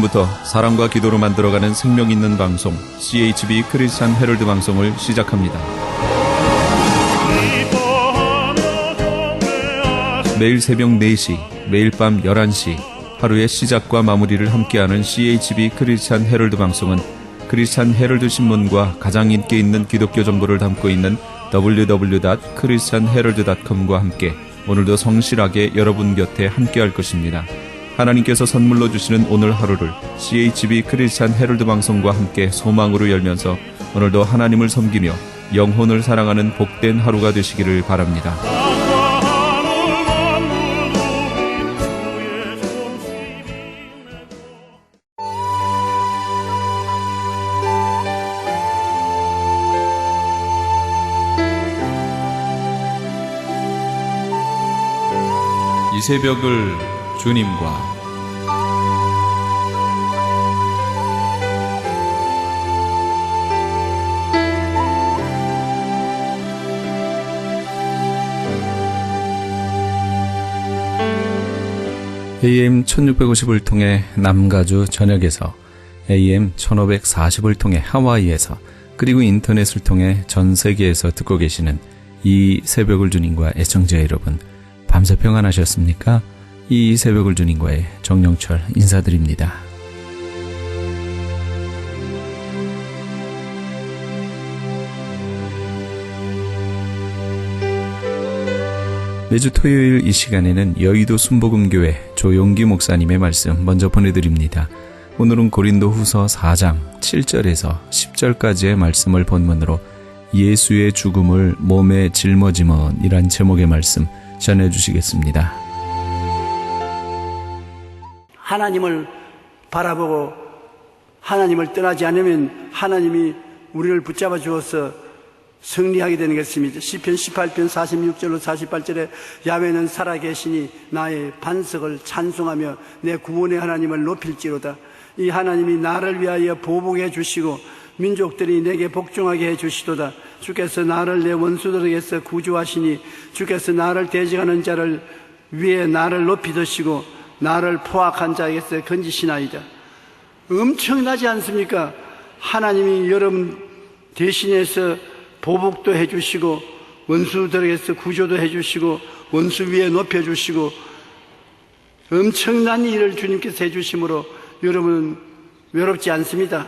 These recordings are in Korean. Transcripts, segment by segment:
지금부터 사랑과 기도로 만들어가는 생명 있는 방송 CHB 크리스찬 헤럴드 방송을 시작합니다. 매일 새벽 4시, 매일 밤 11시 하루의 시작과 마무리를 함께하는 CHB 크리스찬 헤럴드 방송은 크리스찬 헤럴드 신문과 가장 인기 있는 기독교 정보를 담고 있는 www.christianherald.com과 함께 오늘도 성실하게 여러분 곁에 함께할 것입니다. 하나님께서 선물로 주시는 오늘 하루를 CHB 크리스찬 헤럴드 방송과 함께 소망으로 열면서 오늘도 하나님을 섬기며 영혼을 사랑하는 복된 하루가 되시기를 바랍니다. 이 새벽을 주님과 AM 1650을 통해 남가주 전역에서, AM 1540을 통해 하와이에서, 그리고 인터넷을 통해 전 세계에서 듣고 계시는 이 새벽을 주님과 애청자 여러분, 밤새 평안하셨습니까? 이 새벽을 주님과의 정영철 인사드립니다. 매주 토요일 이 시간에는 여의도 순복음교회 조용기 목사님의 말씀 먼저 보내드립니다. 오늘은 고린도후서 4장 7절에서 10절까지의 말씀을 본문으로 예수의 죽음을 몸에 짊어짐은 이란 제목의 말씀 전해주시겠습니다. 하나님을 바라보고 하나님을 떠나지 않으면 하나님이 우리를 붙잡아 주어서 승리하게 되는 것입니다. 시편 18편 46절로 48절에 야훼는 살아계시니 나의 반석을 찬송하며 내 구원의 하나님을 높일지로다. 이 하나님이 나를 위하여 보복해 주시고 민족들이 내게 복종하게 해주시도다. 주께서 나를 내 원수들에게서 구주하시니 주께서 나를 대적하는 자를 위에 나를 높이 드시고 나를 포악한 자에게서 건지시나이다. 엄청나지 않습니까? 하나님이 여러분 대신해서 보복도 해주시고 원수들에게서 구조도 해주시고 원수 위에 높여주시고 엄청난 일을 주님께서 해주심으로 여러분은 외롭지 않습니다.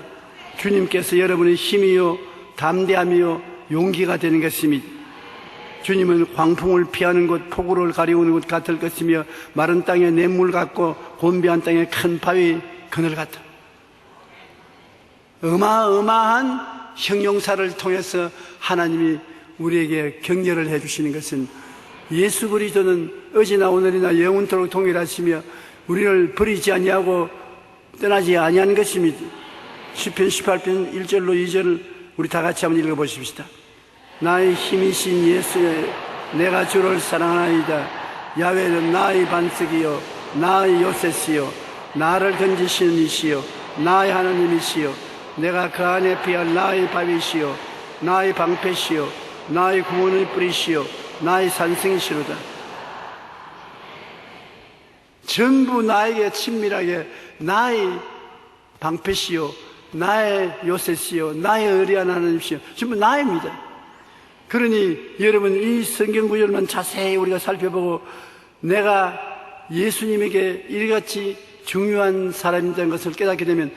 주님께서 여러분의 힘이요 담대함이요 용기가 되는 것입니다. 주님은 광풍을 피하는 곳, 폭우를 가리우는 곳 같을 것이며 마른 땅에 냇물 같고 곤비한 땅에 큰 바위 그늘 같다. 어마어마한 형용사를 통해서 하나님이 우리에게 격려를 해주시는 것은 예수 그리스도는 어제나 오늘이나 영원토록 동일하시며 우리를 버리지 아니하고 떠나지 아니하는 것입니다. 시편 18편 1절로 2절을 우리 다 같이 한번 읽어보십시다. 나의 힘이신 예수여 내가 주를 사랑하나이다. 야훼는 나의 반석이요 나의 요새시요 나를 건지시는 이시요 나의 하나님이시요 내가 그 안에 피할 나의 바위시요 나의 방패시요 나의 구원의 뿌리시요 나의 산성이시로다. 전부 나에게 친밀하게 나의 방패시요 나의 요새시요 나의 의리한 하나님이시요 전부 나입니다. 그러니 여러분 이 성경 구절만 자세히 우리가 살펴보고 내가 예수님에게 이같이 중요한 사람이라는 것을 깨닫게 되면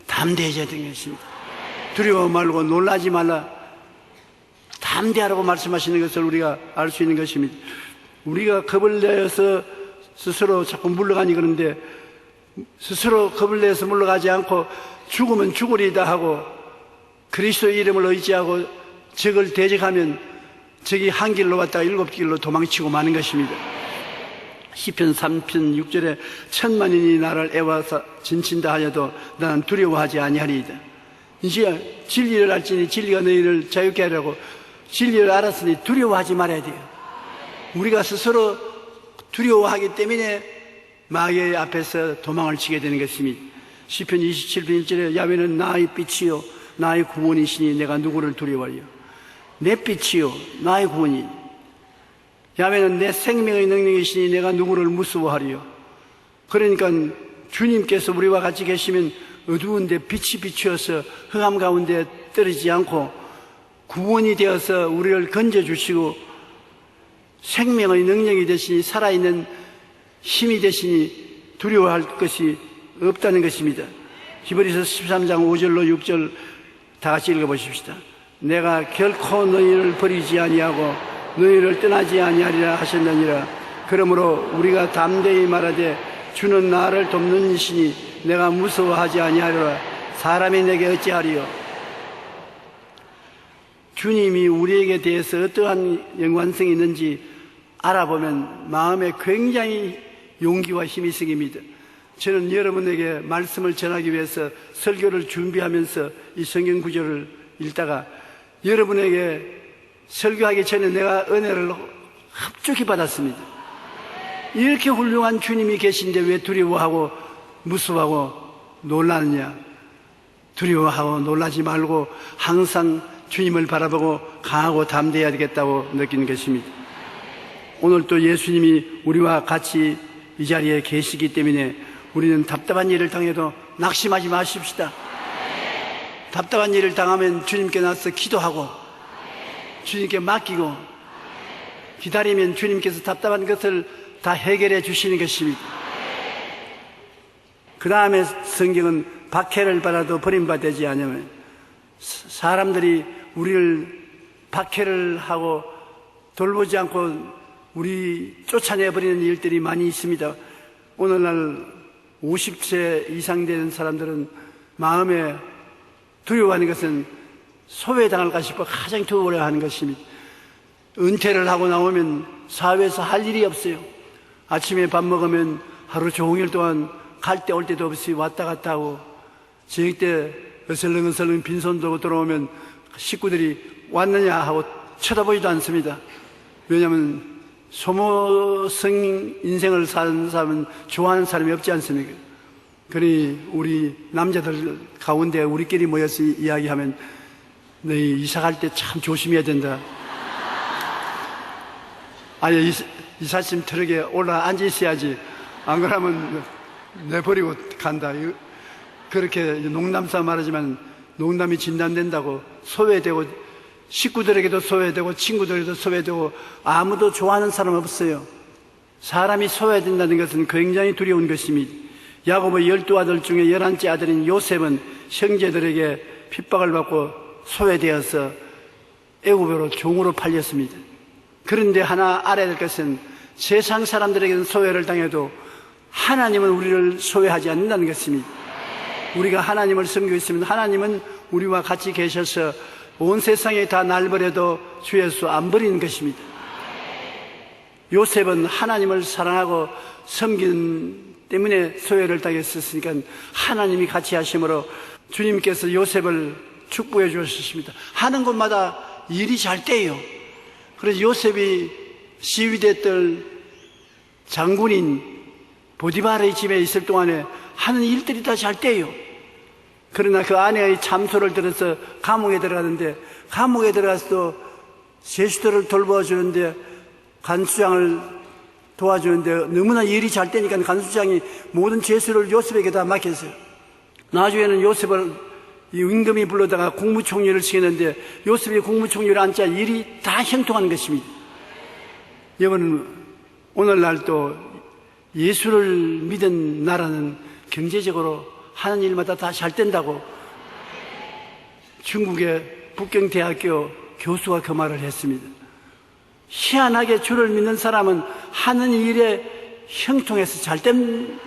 담대해져야 되는 것입니다. 두려워 말고 놀라지 말라. 담대하라고 말씀하시는 것을 우리가 알 수 있는 것입니다. 우리가 겁을 내어서 스스로 자꾸 물러가니 그런데 스스로 겁을 내서 물러가지 않고 죽으면 죽으리다 하고 그리스도의 이름을 의지하고 적을 대적하면 적이 한 길로 왔다가 7길로 도망치고 마는 것입니다. 시편 3편 6절에 천만인이 나를 애워서 진친다 하여도 나는 두려워하지 아니하리이다. 이제 진리를 알지니 진리가 너희를 자유케 하려고 진리를 알았으니 두려워하지 말아야 돼요. 우리가 스스로 두려워하기 때문에 마귀의 앞에서 도망을 치게 되는 것입니다. 시편 27편 1절에 야훼는 나의 빛이요 나의 구원이시니 내가 누구를 두려워하리요. 내 빛이요 나의 구원이 야훼는 내 생명의 능력이시니 내가 누구를 무서워하리요. 그러니까 주님께서 우리와 같이 계시면 어두운데 빛이 비추어서 흑암 가운데 떨어지지 않고 구원이 되어서 우리를 건져주시고 생명의 능력이 되시니 살아있는 힘이 되시니 두려워할 것이 없다는 것입니다. 히브리서 13장 5절로 6절 다 같이 읽어보십시다. 내가 결코 너희를 버리지 아니하고 너희를 떠나지 아니하리라 하셨느니라. 그러므로 우리가 담대히 말하되 주는 나를 돕는 이시니 내가 무서워하지 아니하리라. 사람이 내게 어찌하리요. 주님이 우리에게 대해서 어떠한 연관성이 있는지 알아보면 마음에 굉장히 용기와 힘이 생깁니다. 저는 여러분에게 말씀을 전하기 위해서 설교를 준비하면서 이 성경 구절을 읽다가 여러분에게 설교하기 전에 내가 은혜를 흡족히 받았습니다. 이렇게 훌륭한 주님이 계신데 왜 두려워하고 무서워하고 놀라느냐? 두려워하고 놀라지 말고 항상 주님을 바라보고 강하고 담대해야 되겠다고 느끼는 것입니다. 오늘 또 예수님이 우리와 같이 이 자리에 계시기 때문에 우리는 답답한 일을 당해도 낙심하지 마십시다. 답답한 일을 당하면 주님께 나서 기도하고 주님께 맡기고 기다리면 주님께서 답답한 것을 다 해결해 주시는 것입니다. 그 다음에 성경은 박해를 받아도 버림받지 않으면 사람들이 우리를 박해를 하고 돌보지 않고 우리 쫓아내버리는 일들이 많이 있습니다. 오늘날 50세 이상 되는 사람들은 마음에 두려워하는 것은 소외당할까 싶어 가장 두려워하는 것입니다. 은퇴를 하고 나오면 사회에서 할 일이 없어요. 아침에 밥 먹으면 하루 종일 동안 갈 때 올 때도 없이 왔다 갔다 하고 저녁 때 어슬렁어슬렁 빈손 들고 들어오면 식구들이 왔느냐 하고 쳐다보지도 않습니다. 왜냐하면 소모성 인생을 사는 사람은 좋아하는 사람이 없지 않습니까? 그러니 우리 남자들 가운데 우리끼리 모여서 이야기하면 너희 이사 갈 때 참 조심해야 된다. 아니 이삿짐 트럭에 올라 앉아 있어야지. 안 그러면 내버리고 간다. 그렇게 농담삼아 말하지만 농담이 진단된다고 소외되고 식구들에게도 소외되고 친구들에게도 소외되고 아무도 좋아하는 사람 없어요. 사람이 소외된다는 것은 굉장히 두려운 것입니다. 야고보의 12아들 중에 11째 아들인 요셉은 형제들에게 핍박을 받고 소외되어서 애굽으로 종으로 팔렸습니다. 그런데 하나 알아야 될 것은 세상 사람들에게는 소외를 당해도 하나님은 우리를 소외하지 않는다는 것입니다. 우리가 하나님을 섬기고 있으면 하나님은 우리와 같이 계셔서 온 세상에 다 날 버려도 주 예수 안 버리는 것입니다. 요셉은 하나님을 사랑하고 섬기는 때문에 소외를 당했었으니까 하나님이 같이 하심으로 주님께서 요셉을 축복해 주셨습니다. 하는 곳마다 일이 잘 돼요. 그래서 요셉이 시위대들 장군인 보디바르의 집에 있을 동안에 하는 일들이 다 잘 돼요. 그러나 그 아내의 참소를 들어서 감옥에 들어가는데 감옥에 들어가서도 제수들을 돌봐주는데 간수장을 도와주는데 너무나 일이 잘 되니까 간수장이 모든 제수를 요셉에게 다 맡겼어요. 나중에는 요셉을 이 임금이 불러다가 국무총리를 시켰는데 요셉이 국무총리를 앉자 일이 다 형통하는 것입니다. 여러분 오늘날 또 예수를 믿은 나라는 경제적으로 하는 일마다 다 잘 된다고 중국의 북경대학교 교수가 그 말을 했습니다. 희한하게 주를 믿는 사람은 하는 일에 형통해서 잘 된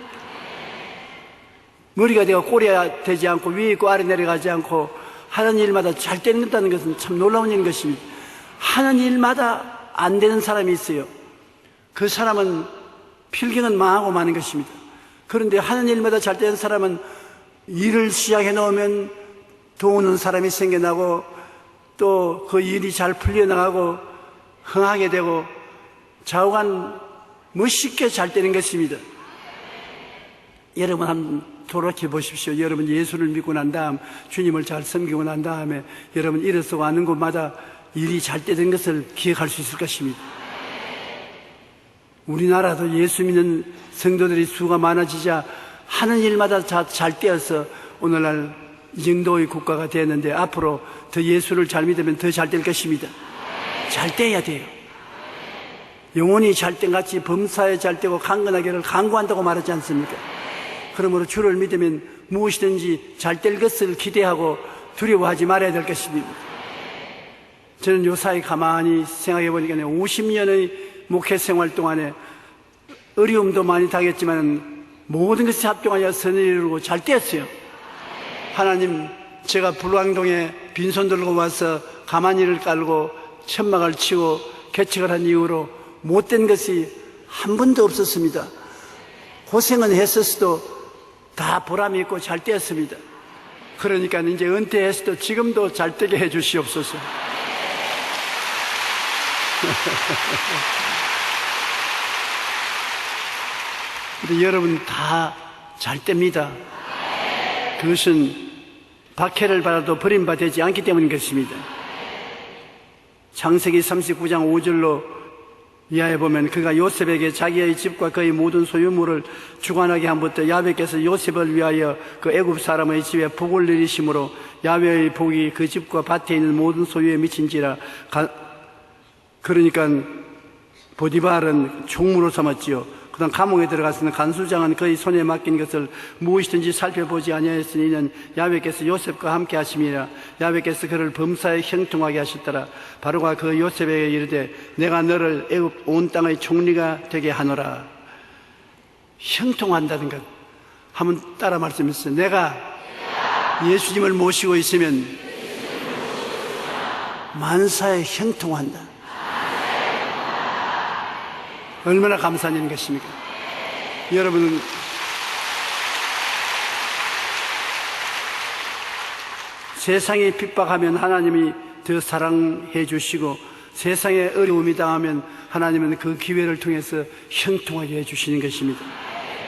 머리가 되고 꼬리가 되지 않고 위에 있고 아래 내려가지 않고 하는 일마다 잘 된다는 것은 참 놀라운 일인 것입니다. 하는 일마다 안 되는 사람이 있어요. 그 사람은 필경은 망하고 마는 것입니다. 그런데 하는 일마다 잘 되는 사람은 일을 시작해 놓으면 도우는 사람이 생겨나고 또 그 일이 잘 풀려나가고 흥하게 되고 좌우간 멋있게 잘 되는 것입니다. 여러분 한번 돌아켜 보십시오. 여러분 예수를 믿고 난 다음 주님을 잘 섬기고 난 다음에 여러분 일어서고 하는 곳마다 일이 잘 되는 것을 기억할 수 있을 것입니다. 우리나라도 예수 믿는 성도들이 수가 많아지자 하는 일마다 잘 떼어서 오늘날 이 정도의 국가가 되었는데 앞으로 더 예수를 잘 믿으면 더 잘 될 것입니다. 잘 떼야 돼요. 영혼이 잘된 같이 범사에 잘되고 강건하기를 간구한다고 말하지 않습니까? 그러므로 주를 믿으면 무엇이든지 잘될 것을 기대하고 두려워하지 말아야 될 것입니다. 저는 요사이 가만히 생각해 보니까 50년의 목회 생활 동안에 어려움도 많이 당했지만 모든 것이 합동하여 선을 이루고 잘 떼었어요. 하나님, 제가 불광동에 빈손 들고 와서 가마니를 깔고 천막을 치고 개척을 한 이후로 못된 것이 한 번도 없었습니다. 고생은 했었어도 다 보람이 있고 잘 떼었습니다. 그러니까 이제 은퇴했어도 지금도 잘 떼게 해 주시옵소서. 근데 여러분 다 잘 뗍니다. 그것은 박해를 받아도 버림받지 않기 때문인 것입니다. 창세기 39장 5절로 이하에 보면 그가 요셉에게 자기의 집과 그의 모든 소유물을 주관하게 함부터 야훼께서 요셉을 위하여 그 애굽 사람의 집에 복을 내리심으로 야훼의 복이 그 집과 밭에 있는 모든 소유에 미친지라. 그러니까 보디발은 총무로 삼았지요. 그 다음 감옥에 들어갔으나 간수장은 그의 손에 맡긴 것을 무엇이든지 살펴보지 아니하였으니 이는 야훼께서 요셉과 함께 하심이라. 야훼께서 그를 범사에 형통하게 하셨더라. 바로가 그 요셉에게 이르되 내가 너를 애굽 온 땅의 총리가 되게 하노라. 형통한다는 것 한번 따라 말씀했어요. 내가 예수님을 모시고 있으면 만사에 형통한다. 얼마나 감사한 일인 것입니까? 여러분은 세상이 핍박하면 하나님이 더 사랑해 주시고 세상에 어려움이 당하면 하나님은 그 기회를 통해서 형통하게 해 주시는 것입니다.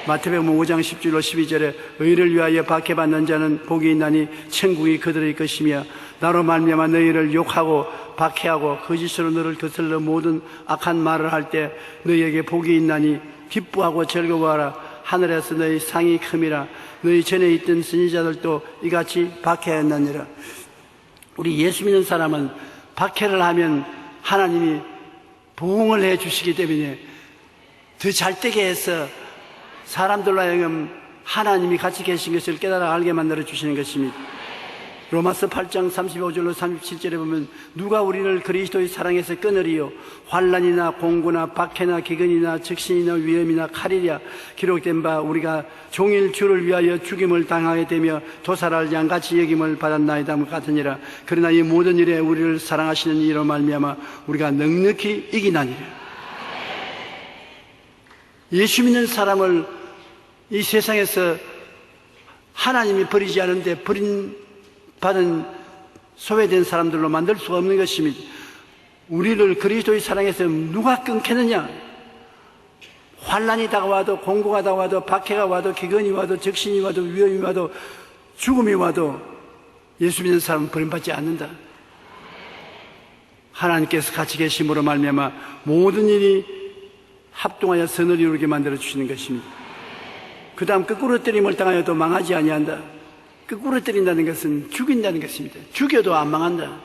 마태복음 5장 10절로 12절에 의를 위하여 박해받는 자는 복이 있나니 천국이 그들의 것이며 나로 말미암아 너희를 욕하고 박해하고 거짓으로 너를 거슬러 모든 악한 말을 할 때 너희에게 복이 있나니 기뻐하고 즐거워하라. 하늘에서 너희 상이 큼이라. 너희 전에 있던 선지자들도 이같이 박해하였느니라. 우리 예수 믿는 사람은 박해를 하면 하나님이 보응을 해 주시기 때문에 더 잘되게 해서 사람들로 하여금 하나님이 같이 계신 것을 깨달아 알게 만들어 주시는 것입니다. 로마서 8장 35절로 37절에 보면 누가 우리를 그리스도의 사랑에서 끊으리요. 환난이나 공고나 박해나 기근이나 적신이나 위험이나 칼이랴. 기록된 바 우리가 종일 주를 위하여 죽임을 당하게 되며 도살할 양같이 여김을 받았나이다 같으니라. 그러나 이 모든 일에 우리를 사랑하시는 이로 말미암아 우리가 넉넉히 이기나니라. 예수 믿는 사람을 이 세상에서 하나님이 버리지 않은데 받은 소외된 사람들로 만들 수가 없는 것입니다. 우리를 그리스도의 사랑에서 누가 끊겠느냐? 환난이 다가와도 공고가 다가와도 박해가 와도 기근이 와도 적신이 와도 위험이 와도 죽음이 와도 예수 믿는 사람은 버림받지 않는다. 하나님께서 같이 계심으로 말미암아 모든 일이 합동하여 선을 이루게 만들어 주시는 것입니다. 그 다음 거꾸로 때림을 당하여도 망하지 아니한다. 거꾸로 때린다는 것은 죽인다는 것입니다. 죽여도 안 망한다.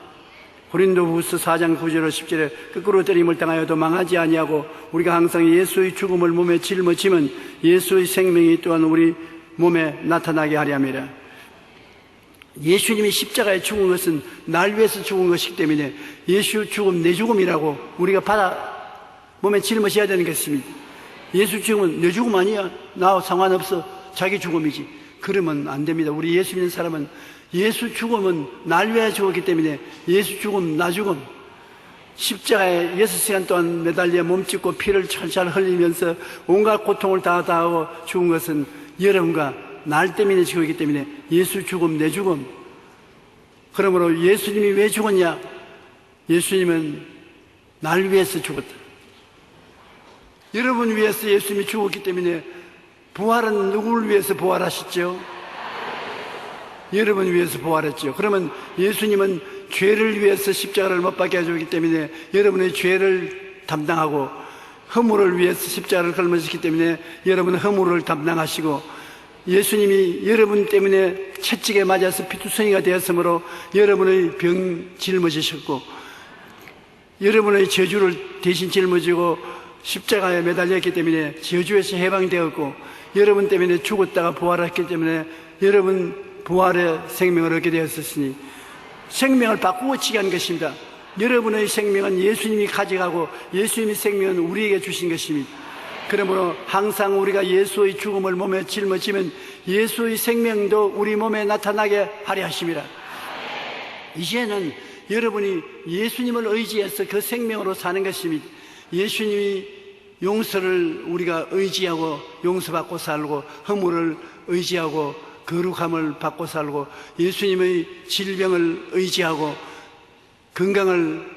고린도후서 4장 9절 10절에 거꾸로 때림을 당하여도 망하지 아니하고 우리가 항상 예수의 죽음을 몸에 짊어지면 예수의 생명이 또한 우리 몸에 나타나게 하려 함이라. 예수님이 십자가에 죽은 것은 날 위해서 죽은 것이기 때문에 예수 죽음 내 죽음이라고 우리가 몸에 짊어져야 되는 것입니다. 예수 죽음은 내 죽음 아니야. 나와 상관없어. 자기 죽음이지. 그러면 안 됩니다. 우리 예수 믿는 사람은 예수 죽음은 날 위해 죽었기 때문에 예수 죽음, 나 죽음. 십자가에 6시간 동안 매달려 몸짓고 피를 철철 흘리면서 온갖 고통을 다 하고 죽은 것은 여러분과 날 때문에 죽었기 때문에 예수 죽음, 내 죽음. 그러므로 예수님이 왜 죽었냐? 예수님은 날 위해서 죽었다. 여러분 위해서 예수님이 죽었기 때문에 부활은 누구를 위해서 부활하셨죠? 여러분 위해서 부활했죠. 그러면 예수님은 죄를 위해서 십자가를 못 박게 해주기 때문에 여러분의 죄를 담당하고 허물을 위해서 십자가를 걸머셨기 때문에 여러분의 허물을 담당하시고 예수님이 여러분 때문에 채찍에 맞아서 피투성이가 되었으므로 여러분의 병 짊어지셨고, 여러분의 저주를 대신 짊어지고 십자가에 매달렸기 때문에 저주에서 해방되었고, 여러분 때문에 죽었다가 부활했기 때문에 여러분 부활의 생명을 얻게 되었으니 생명을 바꾸어치게 한 것입니다. 여러분의 생명은 예수님이 가져가고 예수님의 생명은 우리에게 주신 것입니다. 그러므로 항상 우리가 예수의 죽음을 몸에 짊어지면 예수의 생명도 우리 몸에 나타나게 하려 하심이라. 이제는 여러분이 예수님을 의지해서 그 생명으로 사는 것입니다. 예수님이 용서를 우리가 의지하고 용서받고 살고, 허물을 의지하고 거룩함을 받고 살고, 예수님의 질병을 의지하고 건강을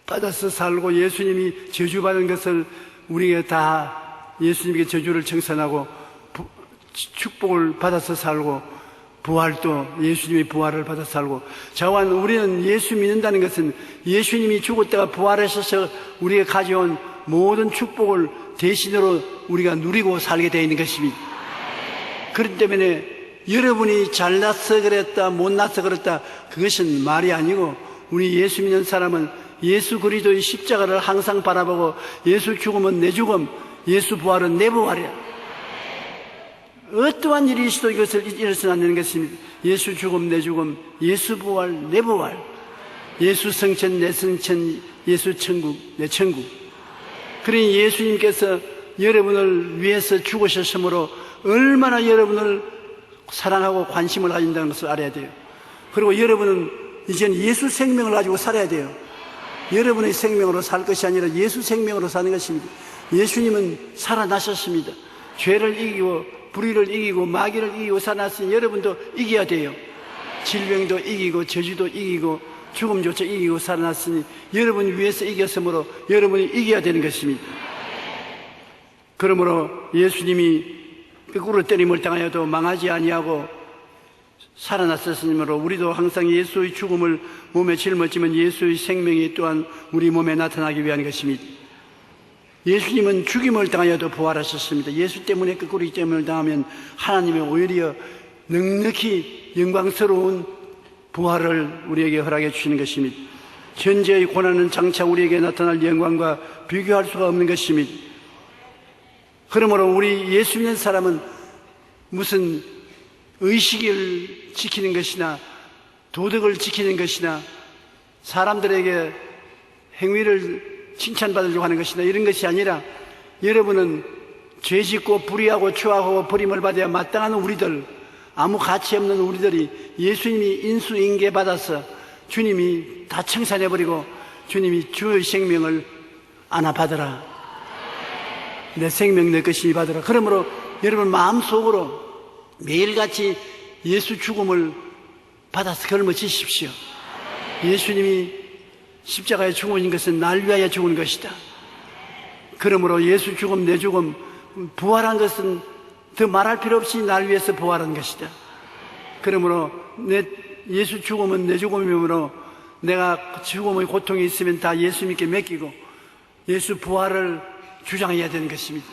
받아서 살고, 예수님이 저주받은 것을 우리가 다 예수님께 저주를 청산하고 축복을 받아서 살고, 부활도 예수님의 부활을 받아 살고, 자완 우리는 예수 믿는다는 것은 예수님이 죽었다가 부활하셔서 우리가 가져온 모든 축복을 대신으로 우리가 누리고 살게 되어 있는 것입니다. 그렇기 때문에 여러분이 잘나서 그랬다 못나서 그랬다 그것은 말이 아니고, 우리 예수 믿는 사람은 예수 그리스도의 십자가를 항상 바라보고 예수 죽음은 내 죽음, 예수 부활은 내 부활이야. 어떠한 일이 있어도 이것을 잃어서는 안 되는 것입니다. 예수 죽음 내 죽음, 예수 부활 내 부활, 예수 성천 내 성천, 예수 천국 내 천국. 그러니 예수님께서 여러분을 위해서 죽으셨으므로 얼마나 여러분을 사랑하고 관심을 가진다는 것을 알아야 돼요. 그리고 여러분은 이제는 예수 생명을 가지고 살아야 돼요. 여러분의 생명으로 살 것이 아니라 예수 생명으로 사는 것입니다. 예수님은 살아나셨습니다. 죄를 이기고 불의를 이기고 마귀를 이기고 살아났으니 여러분도 이겨야 돼요. 질병도 이기고 저주도 이기고 죽음조차 이기고 살아났으니 여러분 위해서 이겼으므로 여러분이 이겨야 되는 것입니다. 그러므로 예수님이 거꾸로 때림을 당하여도 망하지 아니하고 살아났으므로 우리도 항상 예수의 죽음을 몸에 짊어지면 예수의 생명이 또한 우리 몸에 나타나기 위한 것입니다. 예수님은 죽임을 당하여도 부활하셨습니다. 예수 때문에 거꾸로 때문을 당하면 하나님의 오히려 넉넉히 영광스러운 부활을 우리에게 허락해 주시는 것입니다. 현재의 고난은 장차 우리에게 나타날 영광과 비교할 수가 없는 것입니다. 그러므로 우리 예수 믿는 사람은 무슨 의식을 지키는 것이나 도덕을 지키는 것이나 사람들에게 행위를 칭찬받으려고 하는 것이나 이런 것이 아니라, 여러분은 죄짓고 불의하고 추악하고 버림을 받아야 마땅한 우리들, 아무 가치 없는 우리들이 예수님이 인수인계 받아서 주님이 다 청산해버리고 주님이 주의 생명을 안아 받으라, 내 생명 내 것이 받으라. 그러므로 여러분 마음속으로 매일같이 예수 죽음을 받아서 걸머지십시오. 예수님이 십자가에 죽으신 것은 날 위하여 죽은 것이다. 그러므로 예수 죽음 내 죽음, 부활한 것은 더 말할 필요 없이 날 위해서 부활한 것이다. 그러므로 예수 죽음은 내 죽음이므로 내가 죽음의 고통이 있으면 다 예수님께 맡기고 예수 부활을 주장해야 되는 것입니다.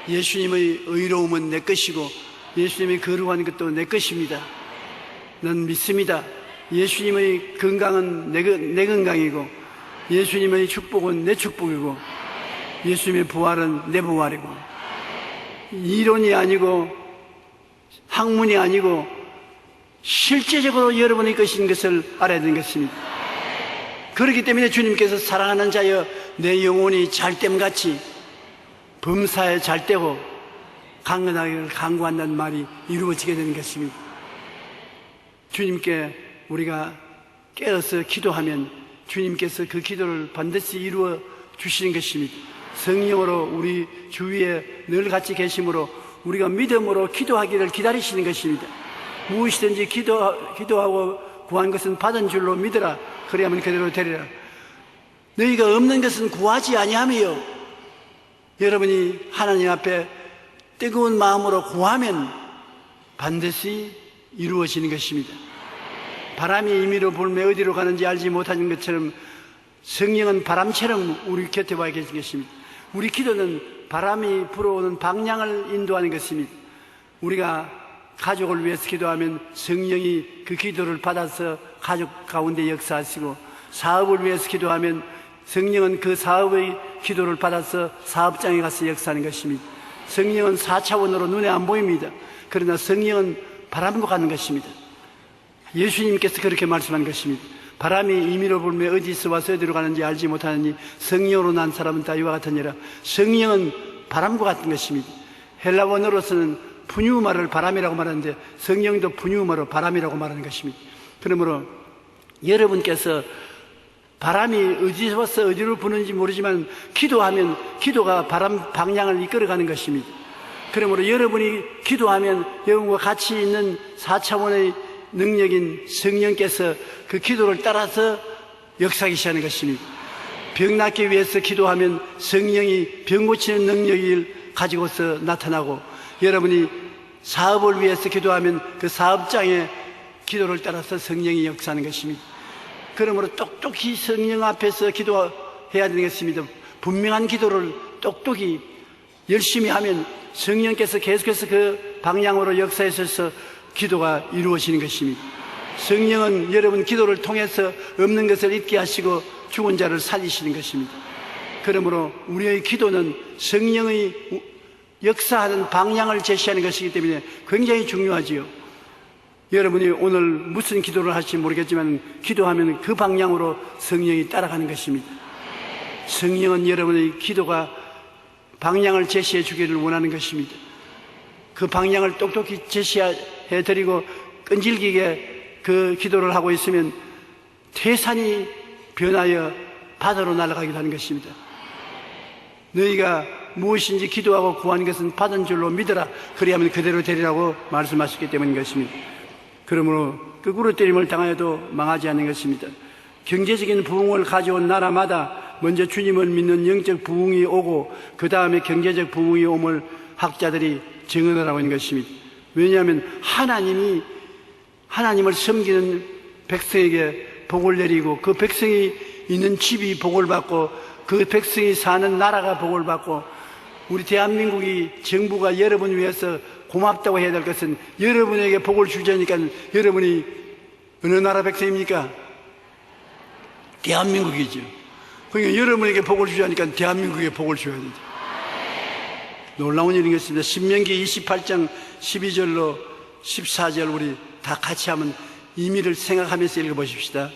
예수님의 의로움은 내 것이고 예수님의 거룩한 것도 내 것입니다. 난 믿습니다. 예수님의 건강은 내 건강이고 예수님의 축복은 내 축복이고 예수님의 부활은 내 부활이고, 이론이 아니고 학문이 아니고 실제적으로 여러분의 것인 것을 알아야 되는 것입니다. 그렇기 때문에 주님께서 사랑하는 자여 내 영혼이 잘됨같이 범사에 잘되고 강건하기를 간구한다는 말이 이루어지게 되는 것입니다. 주님께 우리가 깨어서 기도하면 주님께서 그 기도를 반드시 이루어 주시는 것입니다. 성령으로 우리 주위에 늘 같이 계심으로 우리가 믿음으로 기도하기를 기다리시는 것입니다. 무엇이든지 기도하고 구한 것은 받은 줄로 믿으라. 그래야만 그대로 되리라. 너희가 없는 것은 구하지 아니하며, 여러분이 하나님 앞에 뜨거운 마음으로 구하면 반드시 이루어지는 것입니다. 바람이 임의로 불매 어디로 가는지 알지 못하는 것처럼 성령은 바람처럼 우리 곁에 와 계신 것입니다. 우리 기도는 바람이 불어오는 방향을 인도하는 것입니다. 우리가 가족을 위해서 기도하면 성령이 그 기도를 받아서 가족 가운데 역사하시고, 사업을 위해서 기도하면 성령은 그 사업의 기도를 받아서 사업장에 가서 역사하는 것입니다. 성령은 4차원으로 눈에 안 보입니다. 그러나 성령은 바람과 같은 것입니다. 예수님께서 그렇게 말씀한 것입니다. 바람이 임의로 불며 어디서 와서 어디로 가는지 알지 못하느니 성령으로 난 사람은 다 이와 같으니라. 성령은 바람과 같은 것입니다. 헬라어로서는 푸뉴마를 바람이라고 말하는데 성령도 푸뉴마로 바람이라고 말하는 것입니다. 그러므로 여러분께서 바람이 어디서 와서 어디로 부는지 모르지만 기도하면 기도가 바람 방향을 이끌어가는 것입니다. 그러므로 여러분이 기도하면 여러분과 같이 있는 4차원의 능력인 성령께서 그 기도를 따라서 역사하시는 것입니다. 병 낫기 위해서 기도하면 성령이 병 고치는 능력을 가지고서 나타나고, 여러분이 사업을 위해서 기도하면 그 사업장의 기도를 따라서 성령이 역사하는 것입니다. 그러므로 똑똑히 성령 앞에서 기도해야 되는 것입니다. 분명한 기도를 똑똑히 열심히 하면 성령께서 계속해서 그 방향으로 역사하셔서 기도가 이루어지는 것입니다. 성령은 여러분 기도를 통해서 없는 것을 있게 하시고 죽은 자를 살리시는 것입니다. 그러므로 우리의 기도는 성령의 역사하는 방향을 제시하는 것이기 때문에 굉장히 중요하지요. 여러분이 오늘 무슨 기도를 하실지 모르겠지만 기도하면 그 방향으로 성령이 따라가는 것입니다. 성령은 여러분의 기도가 방향을 제시해 주기를 원하는 것입니다. 그 방향을 똑똑히 제시해 드리고 끈질기게 그 기도를 하고 있으면 태산이 변하여 바다로 날아가기도 하는 것입니다. 너희가 무엇인지 기도하고 구하는 것은 받은 줄로 믿어라. 그리하면 그대로 되리라고 말씀하셨기 때문인 것입니다. 그러므로 거꾸로 때림을 당하여도 망하지 않는 것입니다. 경제적인 부흥을 가져온 나라마다 먼저 주님을 믿는 영적 부흥이 오고 그 다음에 경제적 부흥이 옴을 학자들이 증언을 하고 있는 것입니다. 왜냐하면 하나님을 섬기는 백성에게 복을 내리고 그 백성이 있는 집이 복을 받고 그 백성이 사는 나라가 복을 받고, 우리 대한민국이 정부가 여러분 위해서 고맙다고 해야 될 것은 여러분에게 복을 주자니까 여러분이 어느 나라 백성입니까? 대한민국이죠. 그러니까 여러분에게 복을 주자니까 대한민국에 복을 줘야 되죠. 놀라운 일인 것입니다. 신명기 28장 12절로 14절 우리 다 같이 한번 의미를 생각하면서 읽어보십시다.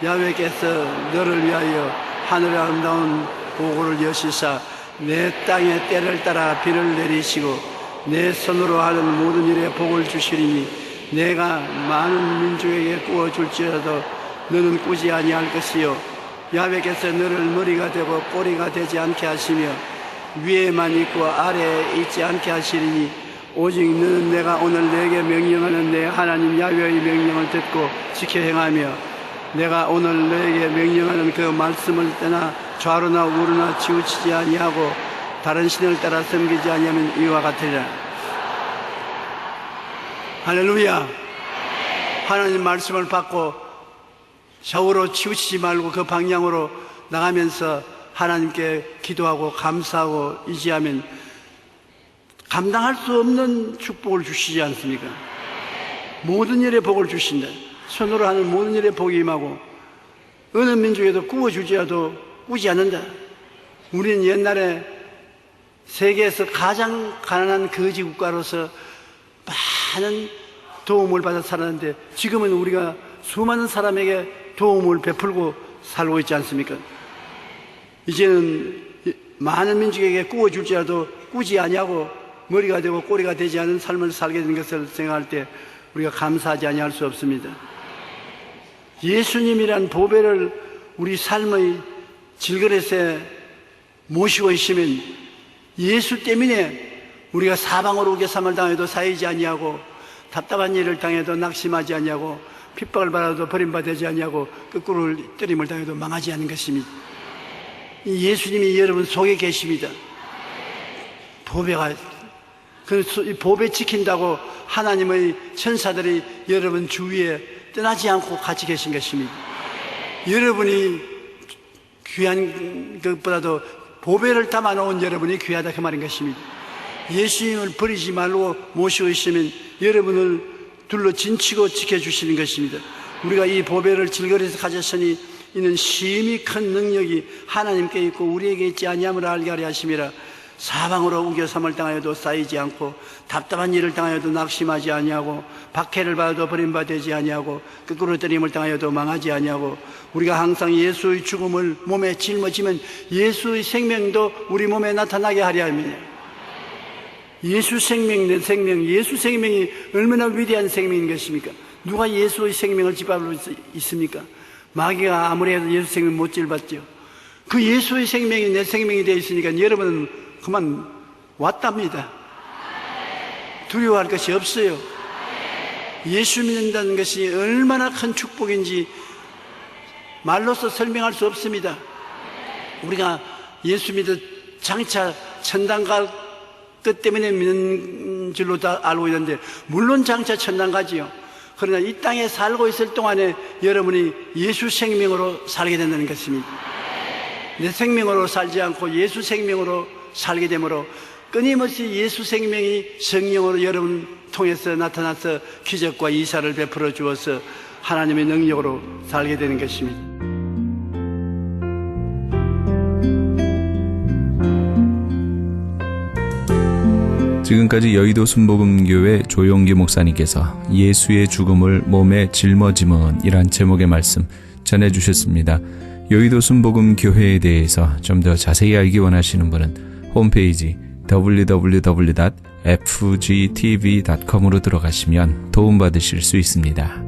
야훼께서 너를 위하여 하늘의 아름다운 보고를 여시사 내 땅에 때를 따라 비를 내리시고 내 손으로 하는 모든 일에 복을 주시리니 내가 많은 민족에게 꾸어줄지라도 너는 꾸지 아니할 것이요 야훼께서 너를 머리가 되고 꼬리가 되지 않게 하시며 위에만 있고 아래에 있지 않게 하시리니 오직 너는 내가 오늘 내게 명령하는 내 하나님 야훼의 명령을 듣고 지켜 행하며 내가 오늘 너에게 명령하는 그 말씀을 떠나 좌로나 우로나 치우치지 아니하고 다른 신을 따라 섬기지 아니하면 이와 같으리라. 할렐루야. 하나님 말씀을 받고 좌우로 치우치지 말고 그 방향으로 나가면서 하나님께 기도하고 감사하고 의지하면 감당할 수 없는 축복을 주시지 않습니까? 모든 일에 복을 주신다. 손으로 하는 모든 일에 복이 임하고 어느 민족에도 구워주지라도 꾸지 않는다. 우리는 옛날에 세계에서 가장 가난한 거지 국가로서 많은 도움을 받아 살았는데 지금은 우리가 수많은 사람에게 도움을 베풀고 살고 있지 않습니까? 이제는 많은 민족에게 구워줄지라도 꾸지 아니하고 머리가 되고 꼬리가 되지 않은 삶을 살게 된 것을 생각할 때 우리가 감사하지 아니할 수 없습니다. 예수님이란 보배를 우리 삶의 질그릇에 모시고 있으면 예수 때문에 우리가 사방으로 우겨삼을 당해도 사이지 아니하고 답답한 일을 당해도 낙심하지 아니하고 핍박을 받아도 버림받지 아니하고 거꾸로 뜨림을 당해도 망하지 않는 것입니다. 이 예수님이 여러분 속에 계십니다. 보배가 그 보배 지킨다고 하나님의 천사들이 여러분 주위에 떠나지 않고 같이 계신 것입니다. 여러분이 귀한 것보다도 보배를 담아놓은 여러분이 귀하다 그 말인 것입니다. 예수님을 버리지 말고 모시고 있으면 여러분을 둘러 진치고 지켜주시는 것입니다. 우리가 이 보배를 질거리에서 가졌으니 이는 심히 큰 능력이 하나님께 있고 우리에게 있지 아니함을 알게 하려 하심이라. 사방으로 우겨삼을 당하여도 쌓이지 않고 답답한 일을 당하여도 낙심하지 아니하고 박해를 받아도 버림받지 아니하고 거꾸로 때림을 당하여도 망하지 아니하고 우리가 항상 예수의 죽음을 몸에 짊어지면 예수의 생명도 우리 몸에 나타나게 하려 합니다. 예수 생명, 내 생명, 예수 생명이 얼마나 위대한 생명인 것입니까? 누가 예수의 생명을 짓밟을 수 있습니까? 마귀가 아무리 해도 예수 생명 못 짓밟죠. 그 예수의 생명이 내 생명이 되어 있으니까 여러분은 그만 왔답니다. 두려워할 것이 없어요. 예수 믿는다는 것이 얼마나 큰 축복인지 말로서 설명할 수 없습니다. 우리가 예수 믿어 장차 천당 갈 뜻 때문에 믿는 줄로 다 알고 있는데 물론 장차 천당 가지요. 그러나 이 땅에 살고 있을 동안에 여러분이 예수 생명으로 살게 된다는 것입니다. 내 생명으로 살지 않고 예수 생명으로 살게 되므로 끊임없이 예수 생명이 성령으로 여러분 통해서 나타나서 기적과 이사를 베풀어 주어서 하나님의 능력으로 살게 되는 것입니다. 지금까지 여의도 순복음교회 조용기 목사님께서 예수의 죽음을 몸에 짊어짐은 이란 제목의 말씀 전해주셨습니다. 여의도 순복음교회에 대해서 좀 더 자세히 알기 원하시는 분은 홈페이지 www.fgtv.com으로 들어가시면 도움받으실 수 있습니다.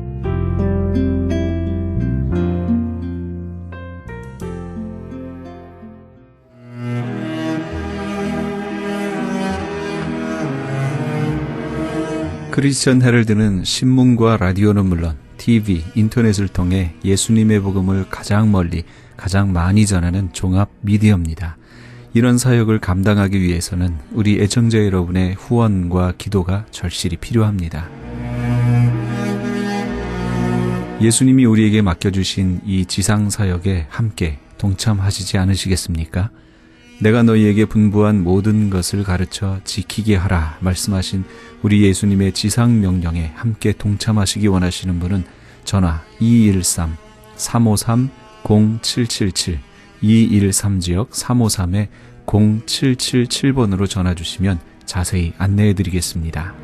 크리스천 헤럴드는 신문과 라디오는 물론 TV, 인터넷을 통해 예수님의 복음을 가장 멀리, 가장 많이 전하는 종합 미디어입니다. 이런 사역을 감당하기 위해서는 우리 애청자 여러분의 후원과 기도가 절실히 필요합니다. 예수님이 우리에게 맡겨주신 이 지상 사역에 함께 동참하시지 않으시겠습니까? 내가 너희에게 분부한 모든 것을 가르쳐 지키게 하라 말씀하신 우리 예수님의 지상 명령에 함께 동참하시기 원하시는 분은 전화 213-353-0777 213지역 353-0777번으로 전화 주시면 자세히 안내해 드리겠습니다.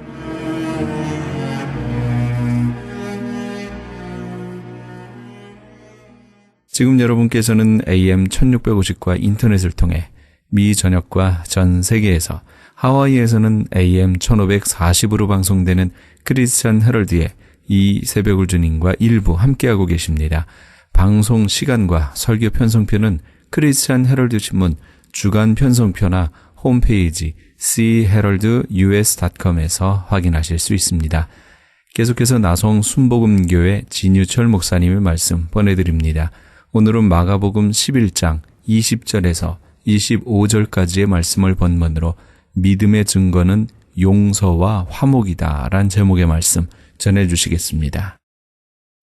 지금 여러분께서는 AM 1650과 인터넷을 통해 미 전역과 전 세계에서 하와이에서는 AM 1540으로 방송되는 크리스천 헤럴드의 이 새벽을 주님과 일부 함께하고 계십니다. 방송 시간과 설교 편성표는 크리스천 헤럴드 신문 주간 편성표나 홈페이지 cheraldus.com에서 확인하실 수 있습니다. 계속해서 나성 순복음교회 진유철 목사님의 말씀 보내드립니다. 오늘은 마가복음 11장 20절에서 25절까지의 말씀을 본문으로 믿음의 증거는 용서와 화목이다 란 제목의 말씀 전해주시겠습니다.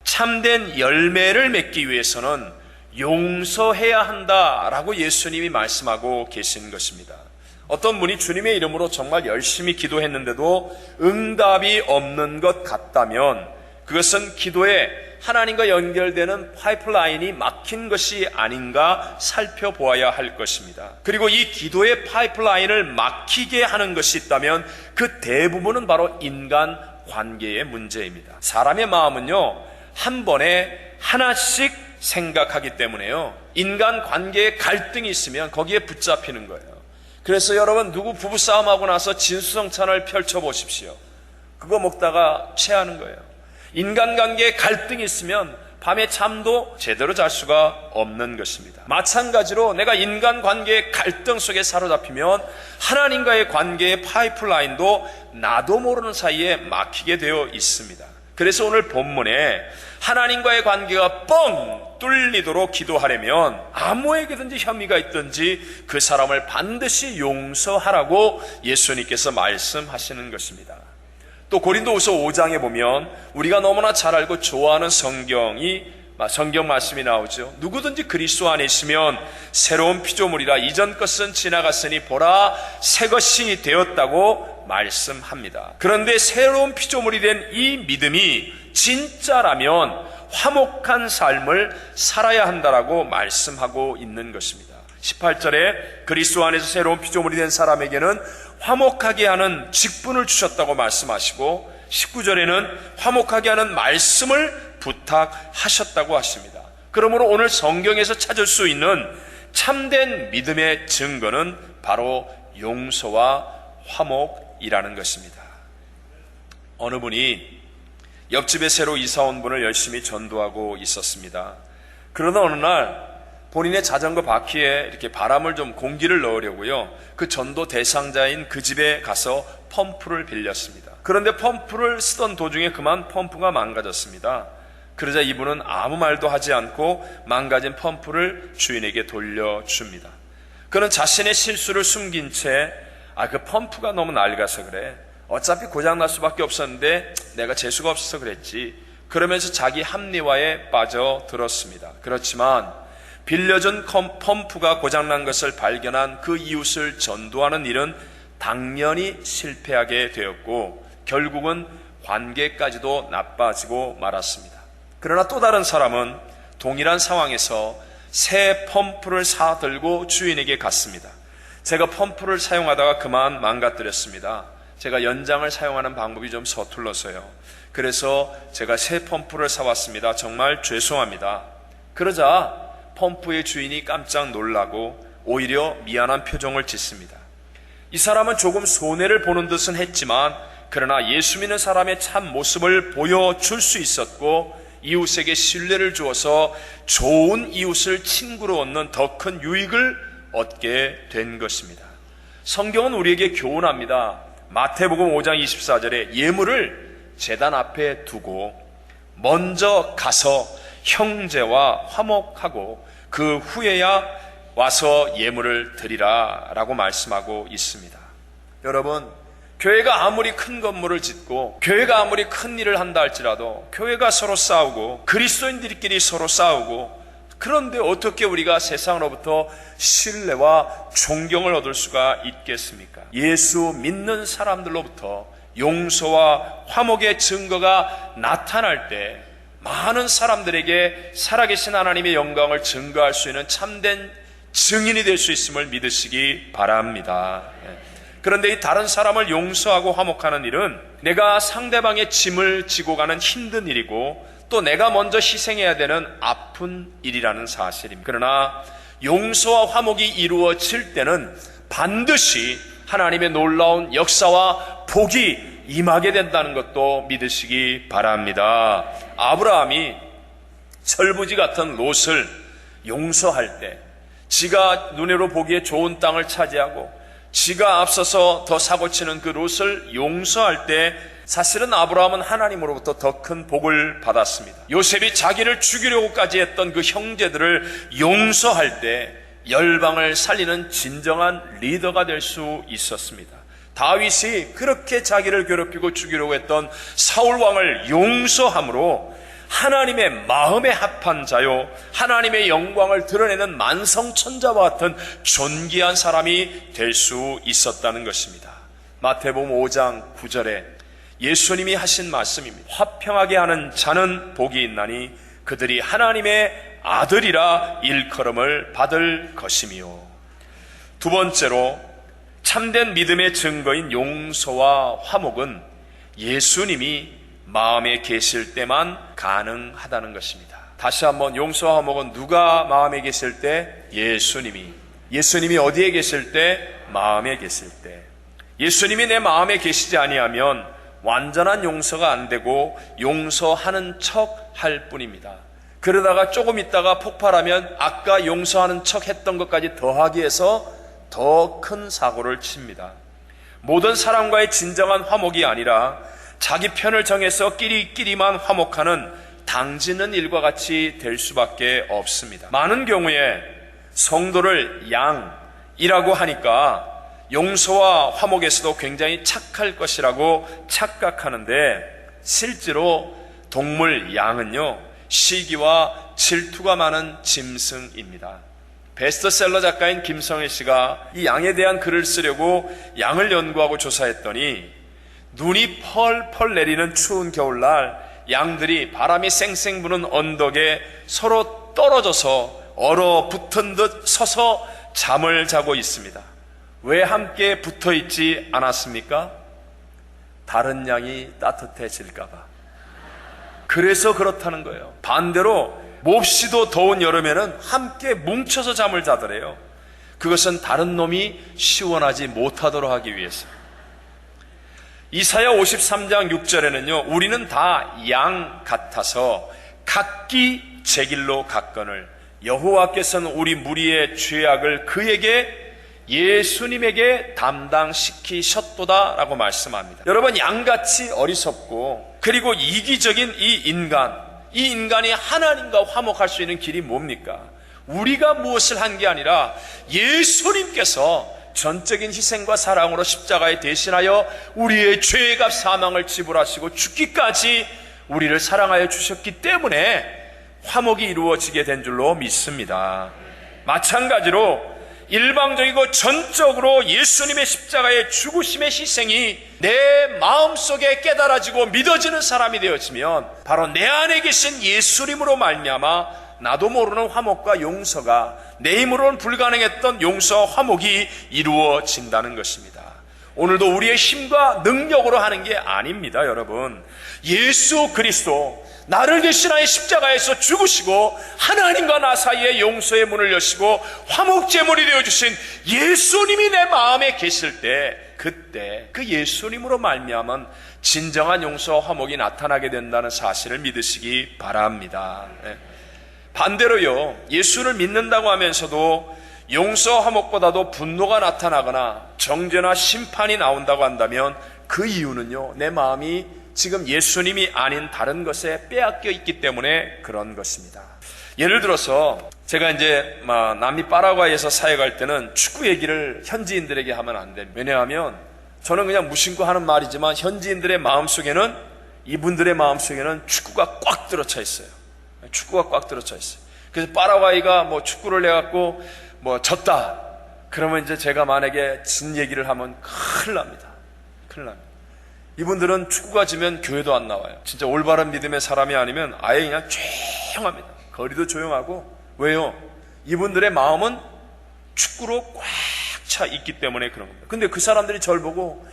참된 열매를 맺기 위해서는 용서해야 한다라고 예수님이 말씀하고 계신 것입니다. 어떤 분이 주님의 이름으로 정말 열심히 기도했는데도 응답이 없는 것 같다면 그것은 기도에 하나님과 연결되는 파이프라인이 막힌 것이 아닌가 살펴보아야 할 것입니다. 그리고 이 기도의 파이프라인을 막히게 하는 것이 있다면 그 대부분은 바로 인간 관계의 문제입니다. 사람의 마음은요, 한 번에 하나씩 생각하기 때문에요, 인간 관계에 갈등이 있으면 거기에 붙잡히는 거예요. 그래서 여러분, 누구 부부싸움하고 나서 진수성찬을 펼쳐보십시오. 그거 먹다가 체하는 거예요. 인간관계에 갈등이 있으면 밤에 잠도 제대로 잘 수가 없는 것입니다. 마찬가지로 내가 인간관계의 갈등 속에 사로잡히면 하나님과의 관계의 파이프라인도 나도 모르는 사이에 막히게 되어 있습니다. 그래서 오늘 본문에 하나님과의 관계가 뻥 뚫리도록 기도하려면 아무에게든지 혐의가 있든지 그 사람을 반드시 용서하라고 예수님께서 말씀하시는 것입니다. 또 고린도후서 5장에 보면 우리가 너무나 잘 알고 좋아하는 성경이 성경 말씀이 나오죠. 누구든지 그리스도 안에 있으면 새로운 피조물이라 이전 것은 지나갔으니 보라 새 것이 되었다고 말씀합니다. 그런데 새로운 피조물이 된 이 믿음이 진짜라면 화목한 삶을 살아야 한다라고 말씀하고 있는 것입니다. 18절에 그리스도 안에서 새로운 피조물이 된 사람에게는 화목하게 하는 직분을 주셨다고 말씀하시고 19절에는 화목하게 하는 말씀을 부탁하셨다고 하십니다. 그러므로 오늘 성경에서 찾을 수 있는 참된 믿음의 증거는 바로 용서와 화목이라는 것입니다. 어느 분이 옆집에 새로 이사 온 분을 열심히 전도하고 있었습니다. 그러다 어느 날 본인의 자전거 바퀴에 이렇게 바람을 좀 공기를 넣으려고요, 그 전도 대상자인 그 집에 가서 펌프를 빌렸습니다. 그런데 펌프를 쓰던 도중에 그만 펌프가 망가졌습니다. 그러자 이분은 아무 말도 하지 않고 망가진 펌프를 주인에게 돌려줍니다. 그는 자신의 실수를 숨긴 채 그 펌프가 너무 낡아서 그래, 어차피 고장날 수밖에 없었는데 내가 재수가 없어서 그랬지, 그러면서 자기 합리화에 빠져들었습니다. 그렇지만 빌려준 펌프가 고장난 것을 발견한 그 이웃을 전도하는 일은 당연히 실패하게 되었고 결국은 관계까지도 나빠지고 말았습니다. 그러나 또 다른 사람은 동일한 상황에서 새 펌프를 사들고 주인에게 갔습니다. 제가 펌프를 사용하다가 그만 망가뜨렸습니다. 제가 연장을 사용하는 방법이 좀 서툴러서요. 그래서 제가 새 펌프를 사왔습니다. 정말 죄송합니다. 그러자 펌프의 주인이 깜짝 놀라고 오히려 미안한 표정을 짓습니다. 이 사람은 조금 손해를 보는 듯은 했지만 그러나 예수 믿는 사람의 참 모습을 보여줄 수 있었고 이웃에게 신뢰를 주어서 좋은 이웃을 친구로 얻는 더 큰 유익을 얻게 된 것입니다. 성경은 우리에게 교훈합니다. 마태복음 5장 24절에 예물을 제단 앞에 두고 먼저 가서 형제와 화목하고 그 후에야 와서 예물을 드리라 라고 말씀하고 있습니다. 여러분, 교회가 아무리 큰 건물을 짓고 교회가 아무리 큰 일을 한다 할지라도 교회가 서로 싸우고 그리스도인들끼리 서로 싸우고, 그런데 어떻게 우리가 세상으로부터 신뢰와 존경을 얻을 수가 있겠습니까? 예수 믿는 사람들로부터 용서와 화목의 증거가 나타날 때 많은 사람들에게 살아계신 하나님의 영광을 증거할 수 있는 참된 증인이 될 수 있음을 믿으시기 바랍니다. 그런데 이 다른 사람을 용서하고 화목하는 일은 내가 상대방의 짐을 지고 가는 힘든 일이고 또 내가 먼저 희생해야 되는 아픈 일이라는 사실입니다. 그러나 용서와 화목이 이루어질 때는 반드시 하나님의 놀라운 역사와 복이 임하게 된다는 것도 믿으시기 바랍니다. 아브라함이 철부지 같은 롯을 용서할 때, 지가 눈으로 보기에 좋은 땅을 차지하고 지가 앞서서 더 사고치는 그 롯을 용서할 때 사실은 아브라함은 하나님으로부터 더 큰 복을 받았습니다. 요셉이 자기를 죽이려고까지 했던 그 형제들을 용서할 때 열방을 살리는 진정한 리더가 될 수 있었습니다. 다윗이 그렇게 자기를 괴롭히고 죽이려고 했던 사울왕을 용서함으로 하나님의 마음에 합한 자요, 하나님의 영광을 드러내는 만성천자와 같은 존귀한 사람이 될 수 있었다는 것입니다. 마태복음 5장 9절에 예수님이 하신 말씀입니다. 화평하게 하는 자는 복이 있나니 그들이 하나님의 아들이라 일컬음을 받을 것이며, 두 번째로 참된 믿음의 증거인 용서와 화목은 예수님이 마음에 계실 때만 가능하다는 것입니다. 다시 한번, 용서와 화목은 누가 마음에 계실 때? 예수님이 어디에 계실 때? 마음에 계실 때. 예수님이 내 마음에 계시지 아니하면 완전한 용서가 안 되고 용서하는 척 할 뿐입니다. 그러다가 조금 있다가 폭발하면 아까 용서하는 척 했던 것까지 더하기 위해서 더 큰 사고를 칩니다. 모든 사람과의 진정한 화목이 아니라 자기 편을 정해서 끼리끼리만 화목하는 당지는 일과 같이 될 수밖에 없습니다. 많은 경우에 성도를 양이라고 하니까 용서와 화목에서도 굉장히 착할 것이라고 착각하는데, 실제로 동물 양은요, 시기와 질투가 많은 짐승입니다. 베스트셀러 작가인 김성일 씨가 이 양에 대한 글을 쓰려고 양을 연구하고 조사했더니 눈이 펄펄 내리는 추운 겨울날 양들이 바람이 쌩쌩 부는 언덕에 서로 떨어져서 얼어붙은 듯 서서 잠을 자고 있습니다. 왜 함께 붙어 있지 않았습니까? 다른 양이 따뜻해질까봐. 그래서 그렇다는 거예요. 반대로 몹시도 더운 여름에는 함께 뭉쳐서 잠을 자더래요. 그것은 다른 놈이 시원하지 못하도록 하기 위해서. 이사야 53장 6절에는요, 우리는 다 양 같아서 각기 제 길로 갔거늘 여호와께서는 우리 무리의 죄악을 그에게 예수님에게 담당시키셨도다 라고 말씀합니다. 여러분, 양같이 어리석고 그리고 이기적인 이 인간이 하나님과 화목할 수 있는 길이 뭡니까? 우리가 무엇을 한 게 아니라 예수님께서 전적인 희생과 사랑으로 십자가에 대신하여 우리의 죄값 사망을 지불하시고 죽기까지 우리를 사랑하여 주셨기 때문에 화목이 이루어지게 된 줄로 믿습니다. 마찬가지로 일방적이고 전적으로 예수님의 십자가의 죽으심의 희생이 내 마음속에 깨달아지고 믿어지는 사람이 되어지면 바로 내 안에 계신 예수님으로 말미암아 나도 모르는 화목과 용서가 내 힘으로는 불가능했던 용서와 화목이 이루어진다는 것입니다. 오늘도 우리의 힘과 능력으로 하는 게 아닙니다, 여러분. 예수 그리스도 나를 대신하여 십자가에서 죽으시고 하나님과 나 사이에 용서의 문을 여시고 화목제물이 되어주신 예수님이 내 마음에 계실 때, 그때 그 예수님으로 말미암은 진정한 용서와 화목이 나타나게 된다는 사실을 믿으시기 바랍니다. 반대로요, 예수를 믿는다고 하면서도 용서와 화목보다도 분노가 나타나거나 정죄나 심판이 나온다고 한다면 그 이유는요, 내 마음이 지금 예수님이 아닌 다른 것에 빼앗겨 있기 때문에 그런 것입니다. 예를 들어서 제가 이제 남미 파라과이에서 사역할 때는 축구 얘기를 현지인들에게 하면 안 됩니다. 왜냐하면 저는 그냥 무심코 하는 말이지만 현지인들의 마음속에는, 이분들의 마음속에는 축구가 꽉 들어차 있어요. 축구가 꽉 들어차 있어요. 그래서 파라과이가 축구를 해갖고 졌다 그러면 이제 제가 만약에 진 얘기를 하면 큰일 납니다. 큰일 납니다. 이분들은 축구가 지면 교회도 안 나와요. 진짜 올바른 믿음의 사람이 아니면 아예 그냥 조용합니다. 거리도 조용하고. 왜요? 이분들의 마음은 축구로 꽉 차 있기 때문에 그런 겁니다. 근데 그 사람들이 저를 보고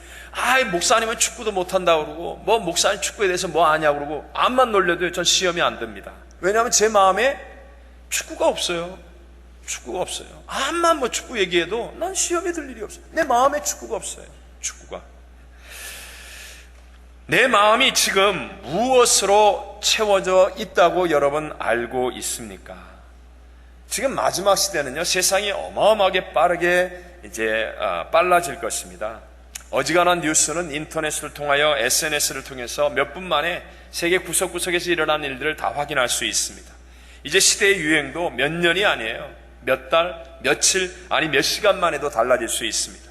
목사님은 축구도 못한다고 그러고 목사님 축구에 대해서 뭐 아냐고 그러고 암만 놀려도 전 시험이 안 듭니다. 왜냐하면 제 마음에 축구가 없어요. 축구가 없어요. 암만 축구 얘기해도 난 시험에 들 일이 없어요. 내 마음에 축구가 없어요. 축구가. 내 마음이 지금 무엇으로 채워져 있다고 여러분 알고 있습니까? 지금 마지막 시대는요, 세상이 어마어마하게 빠르게 이제 빨라질 것입니다. 어지간한 뉴스는 인터넷을 통하여 SNS를 통해서 몇 분 만에 세계 구석구석에서 일어난 일들을 다 확인할 수 있습니다. 이제 시대의 유행도 몇 년이 아니에요. 몇 달, 며칠, 아니 몇 시간만 해도 달라질 수 있습니다.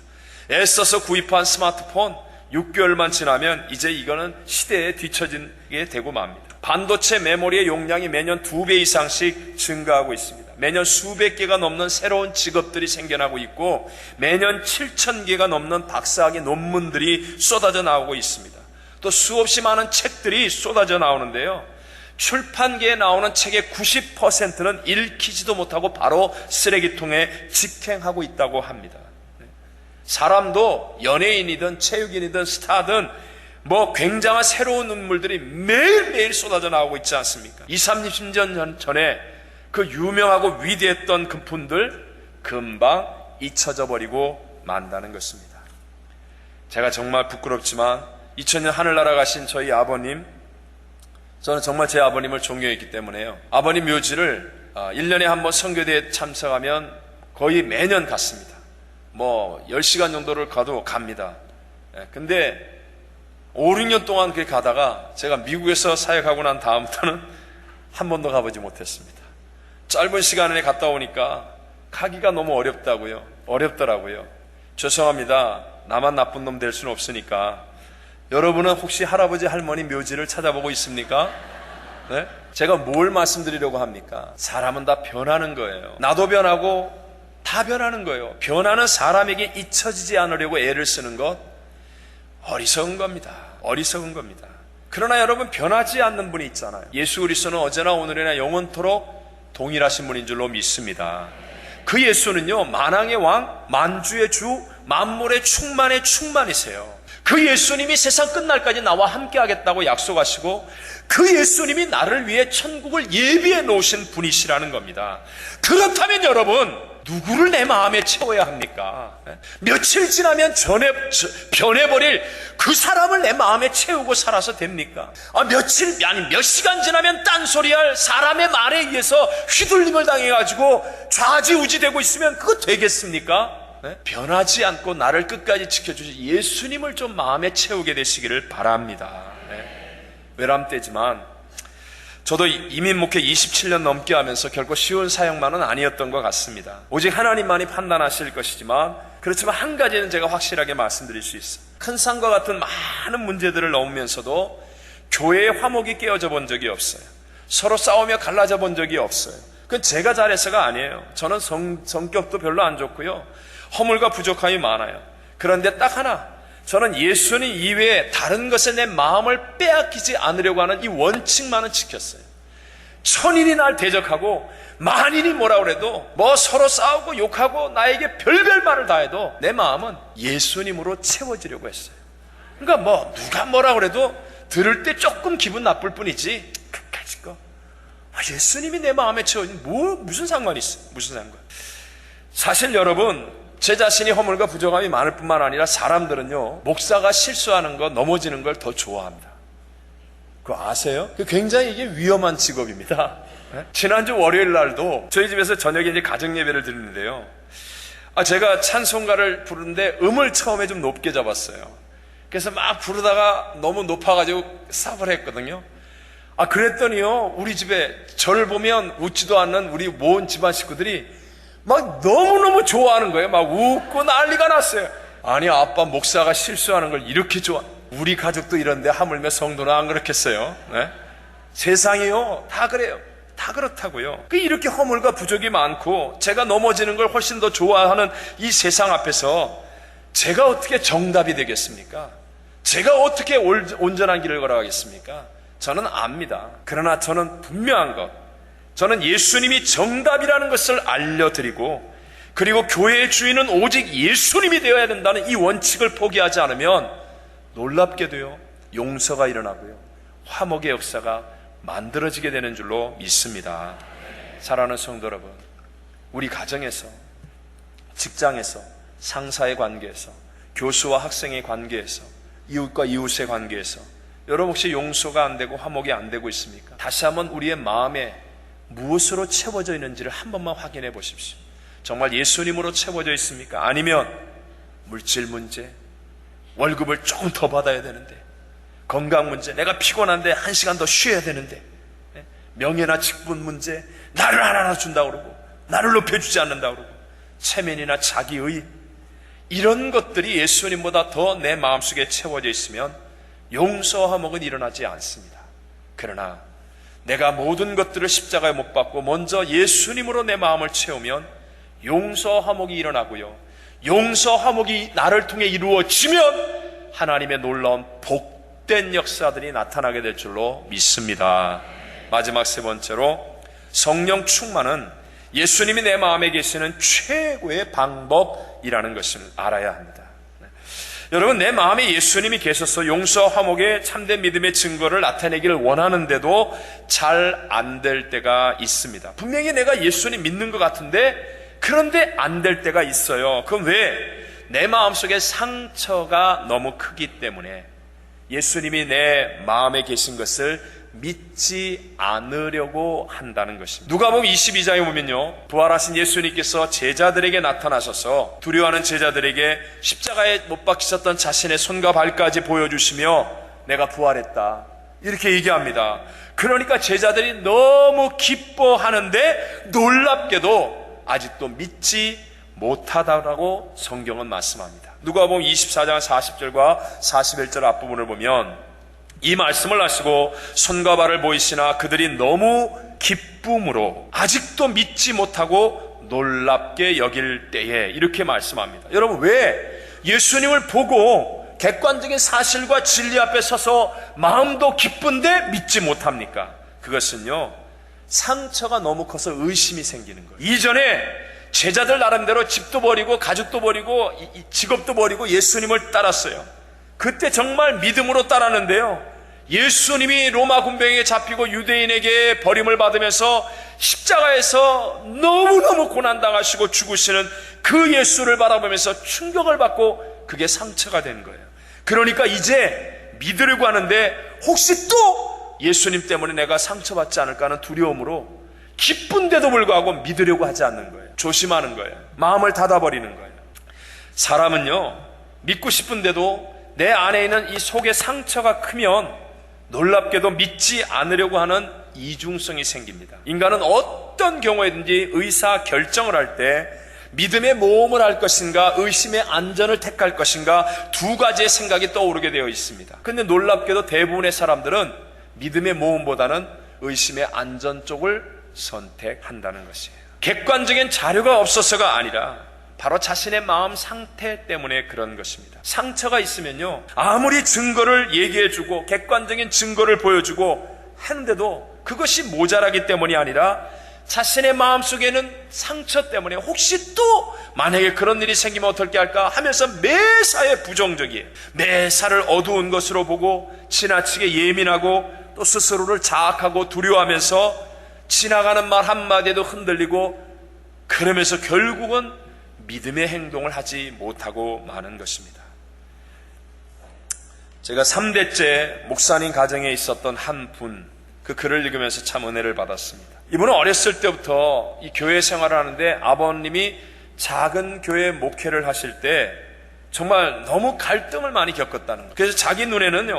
애써서 구입한 스마트폰 6개월만 지나면 이제 이거는 시대에 뒤처지게 되고 맙니다. 반도체 메모리의 용량이 매년 2배 이상씩 증가하고 있습니다. 매년 수백 개가 넘는 새로운 직업들이 생겨나고 있고 매년 7,000개가 넘는 박사학위 논문들이 쏟아져 나오고 있습니다. 또 수없이 많은 책들이 쏟아져 나오는데요, 출판계에 나오는 책의 90%는 읽히지도 못하고 바로 쓰레기통에 직행하고 있다고 합니다. 사람도 연예인이든 체육인이든 스타든 굉장한 새로운 눈물들이 매일매일 쏟아져 나오고 있지 않습니까? 20-30년 전에 그 유명하고 위대했던 그 분들 금방 잊혀져 버리고 만다는 것입니다. 제가 정말 부끄럽지만 2000년 하늘나라 가신 저희 아버님, 저는 정말 제 아버님을 존경했기 때문에요, 아버님 묘지를 1년에 한 번 선교대에 참석하면 거의 매년 갔습니다. 10시간 정도를 가도 갑니다. 근데 5-6년 동안 그렇게 가다가 제가 미국에서 사역하고 난 다음부터는 한 번도 가보지 못했습니다. 짧은 시간에 갔다 오니까 가기가 너무 어렵더라고요. 죄송합니다. 나만 나쁜 놈 될 수는 없으니까 여러분은 혹시 할아버지 할머니 묘지를 찾아보고 있습니까? 네? 제가 뭘 말씀드리려고 합니까? 사람은 다 변하는 거예요. 나도 변하고 다 변하는 거예요. 변하는 사람에게 잊혀지지 않으려고 애를 쓰는 것 어리석은 겁니다. 어리석은 겁니다. 그러나 여러분, 변하지 않는 분이 있잖아요. 예수 그리스도는 어제나 오늘이나 영원토록 동일하신 분인 줄로 믿습니다. 그 예수는요, 만왕의 왕, 만주의 주, 만물의 충만의 충만이세요. 그 예수님이 세상 끝날까지 나와 함께 하겠다고 약속하시고, 그 예수님이 나를 위해 천국을 예비해 놓으신 분이시라는 겁니다. 그렇다면 여러분, 누구를 내 마음에 채워야 합니까? 며칠 지나면 변해버릴 그 사람을 내 마음에 채우고 살아서 됩니까? 몇 시간 지나면 딴소리할 사람의 말에 의해서 휘둘림을 당해가지고 좌지우지 되고 있으면 그거 되겠습니까? 변하지 않고 나를 끝까지 지켜주신 예수님을 좀 마음에 채우게 되시기를 바랍니다. 외람되지만 저도 이민 목회 27년 넘게 하면서 결코 쉬운 사역만은 아니었던 것 같습니다. 오직 하나님만이 판단하실 것이지만, 그렇지만 한 가지는 제가 확실하게 말씀드릴 수 있어요. 큰 산과 같은 많은 문제들을 넘으면서도 교회의 화목이 깨어져 본 적이 없어요. 서로 싸우며 갈라져 본 적이 없어요. 그건 제가 잘해서가 아니에요. 저는 성격도 별로 안 좋고요, 허물과 부족함이 많아요. 그런데 딱 하나, 저는 예수님 이외에 다른 것에 내 마음을 빼앗기지 않으려고 하는 이 원칙만은 지켰어요. 천인이 날 대적하고 만인이 뭐라 그래도, 뭐 서로 싸우고 욕하고 나에게 별별 말을 다 해도 내 마음은 예수님으로 채워지려고 했어요. 그러니까 뭐 누가 뭐라 그래도 들을 때 조금 기분 나쁠 뿐이지, 그까짓 거 예수님이 내 마음에 채워지면 무슨 상관이 있어요? 무슨 상관. 사실 여러분, 제 자신이 허물과 부족함이 많을 뿐만 아니라 사람들은요, 목사가 실수하는 거, 넘어지는 걸 더 좋아합니다. 그거 아세요? 굉장히 이게 위험한 직업입니다. 지난주 월요일 날도 저희 집에서 저녁에 이제 가정 예배를 드리는데요, 제가 찬송가를 부르는데 음을 처음에 좀 높게 잡았어요. 그래서 막 부르다가 너무 높아가지고 스탑을 했거든요. 그랬더니요, 우리 집에 저를 보면 웃지도 않는 우리 모은 집안 식구들이 막 너무너무 좋아하는 거예요. 막 웃고 난리가 났어요. 아니, 아빠 목사가 실수하는 걸 이렇게 좋아. 우리 가족도 이런데 하물며 성도는 안 그렇겠어요? 네? 세상이요, 다 그래요. 다 그렇다고요. 이렇게 허물과 부족이 많고 제가 넘어지는 걸 훨씬 더 좋아하는 이 세상 앞에서 제가 어떻게 정답이 되겠습니까? 제가 어떻게 온전한 길을 걸어가겠습니까? 저는 압니다. 그러나 저는 분명한 것, 저는 예수님이 정답이라는 것을 알려드리고, 그리고 교회의 주인은 오직 예수님이 되어야 된다는 이 원칙을 포기하지 않으면 놀랍게도요, 용서가 일어나고요, 화목의 역사가 만들어지게 되는 줄로 믿습니다. 사랑하는 성도 여러분, 우리 가정에서, 직장에서, 상사의 관계에서, 교수와 학생의 관계에서, 이웃과 이웃의 관계에서 여러분 혹시 용서가 안 되고 화목이 안 되고 있습니까? 다시 한번 우리의 마음에 무엇으로 채워져 있는지를 한 번만 확인해 보십시오. 정말 예수님으로 채워져 있습니까? 아니면 물질 문제, 월급을 조금 더 받아야 되는데, 건강 문제, 내가 피곤한데 1시간 더 쉬어야 되는데, 명예나 직분 문제, 나를 하나 준다고 그러고 나를 높여주지 않는다고 그러고, 체면이나 자기의, 이런 것들이 예수님보다 더 내 마음속에 채워져 있으면 용서와 화목은 일어나지 않습니다. 그러나 내가 모든 것들을 십자가에 못 박고 먼저 예수님으로 내 마음을 채우면 용서와 화목이 일어나고요, 용서와 화목이 나를 통해 이루어지면 하나님의 놀라운 복된 역사들이 나타나게 될 줄로 믿습니다. 마지막 세 번째로, 성령 충만은 예수님이 내 마음에 계시는 최고의 방법이라는 것을 알아야 합니다. 여러분, 내 마음에 예수님이 계셔서 용서와 화목의 참된 믿음의 증거를 나타내기를 원하는데도 잘 안 될 때가 있습니다. 분명히 내가 예수님 믿는 것 같은데 그런데 안 될 때가 있어요. 그럼 왜? 내 마음속에 상처가 너무 크기 때문에 예수님이 내 마음에 계신 것을 믿지 않으려고 한다는 것입니다. 누가복음 22장에 보면요, 부활하신 예수님께서 제자들에게 나타나셔서 두려워하는 제자들에게 십자가에 못 박히셨던 자신의 손과 발까지 보여주시며 내가 부활했다, 이렇게 얘기합니다. 그러니까 제자들이 너무 기뻐하는데 놀랍게도 아직도 믿지 못하다라고 성경은 말씀합니다. 누가복음 24장 40절과 41절 앞부분을 보면 이 말씀을 하시고 손과 발을 보이시나 그들이 너무 기쁨으로 아직도 믿지 못하고 놀랍게 여길 때에 이렇게 말씀합니다. 여러분, 왜 예수님을 보고 객관적인 사실과 진리 앞에 서서 마음도 기쁜데 믿지 못합니까? 그것은요, 상처가 너무 커서 의심이 생기는 거예요. 이전에 제자들 나름대로 집도 버리고 가족도 버리고 직업도 버리고 예수님을 따랐어요. 그때 정말 믿음으로 따랐는데요, 예수님이 로마 군병에게 잡히고 유대인에게 버림을 받으면서 십자가에서 너무너무 고난당하시고 죽으시는 그 예수를 바라보면서 충격을 받고 그게 상처가 된 거예요. 그러니까 이제 믿으려고 하는데 혹시 또 예수님 때문에 내가 상처받지 않을까 하는 두려움으로 기쁜데도 불구하고 믿으려고 하지 않는 거예요. 조심하는 거예요. 마음을 닫아버리는 거예요. 사람은요, 믿고 싶은데도 내 안에 있는 이 속의 상처가 크면 놀랍게도 믿지 않으려고 하는 이중성이 생깁니다. 인간은 어떤 경우에든지 의사 결정을 할 때 믿음의 모험을 할 것인가 의심의 안전을 택할 것인가 두 가지의 생각이 떠오르게 되어 있습니다. 그런데 놀랍게도 대부분의 사람들은 믿음의 모험보다는 의심의 안전 쪽을 선택한다는 것이에요. 객관적인 자료가 없어서가 아니라 바로 자신의 마음 상태 때문에 그런 것입니다. 상처가 있으면요, 아무리 증거를 얘기해주고 객관적인 증거를 보여주고 하는데도 그것이 모자라기 때문이 아니라 자신의 마음속에는 상처 때문에 혹시 또 만약에 그런 일이 생기면 어떻게 할까 하면서 매사에 부정적이에요. 매사를 어두운 것으로 보고 지나치게 예민하고 또 스스로를 자학하고 두려워하면서 지나가는 말 한마디에도 흔들리고 그러면서 결국은 믿음의 행동을 하지 못하고 마는 것입니다. 제가 3대째 목사님 가정에 있었던 한 분, 그 글을 읽으면서 참 은혜를 받았습니다. 이분은 어렸을 때부터 이 교회 생활을 하는데 아버님이 작은 교회 목회를 하실 때 정말 너무 갈등을 많이 겪었다는 거예요. 그래서 자기 눈에는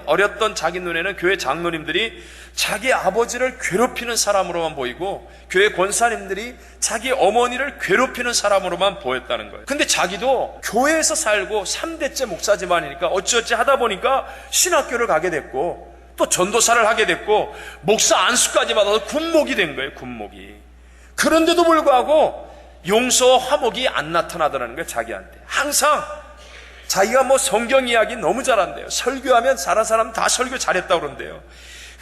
어렸던 자기 눈에는 교회 장로님들이 자기 아버지를 괴롭히는 사람으로만 보이고 교회 권사님들이 자기 어머니를 괴롭히는 사람으로만 보였다는 거예요. 근데 자기도 교회에서 살고 3대째 목사 집안이니까 어찌어찌 하다 보니까 신학교를 가게 됐고 또 전도사를 하게 됐고 목사 안수까지 받아서 군목이 된 거예요. 군목이. 그런데도 불구하고 용서와 화목이 안 나타나더라는 거예요. 자기한테 항상 자기가 뭐 성경 이야기 너무 잘한대요. 설교하면 잘한 사람 다 설교 잘했다고 그런대요.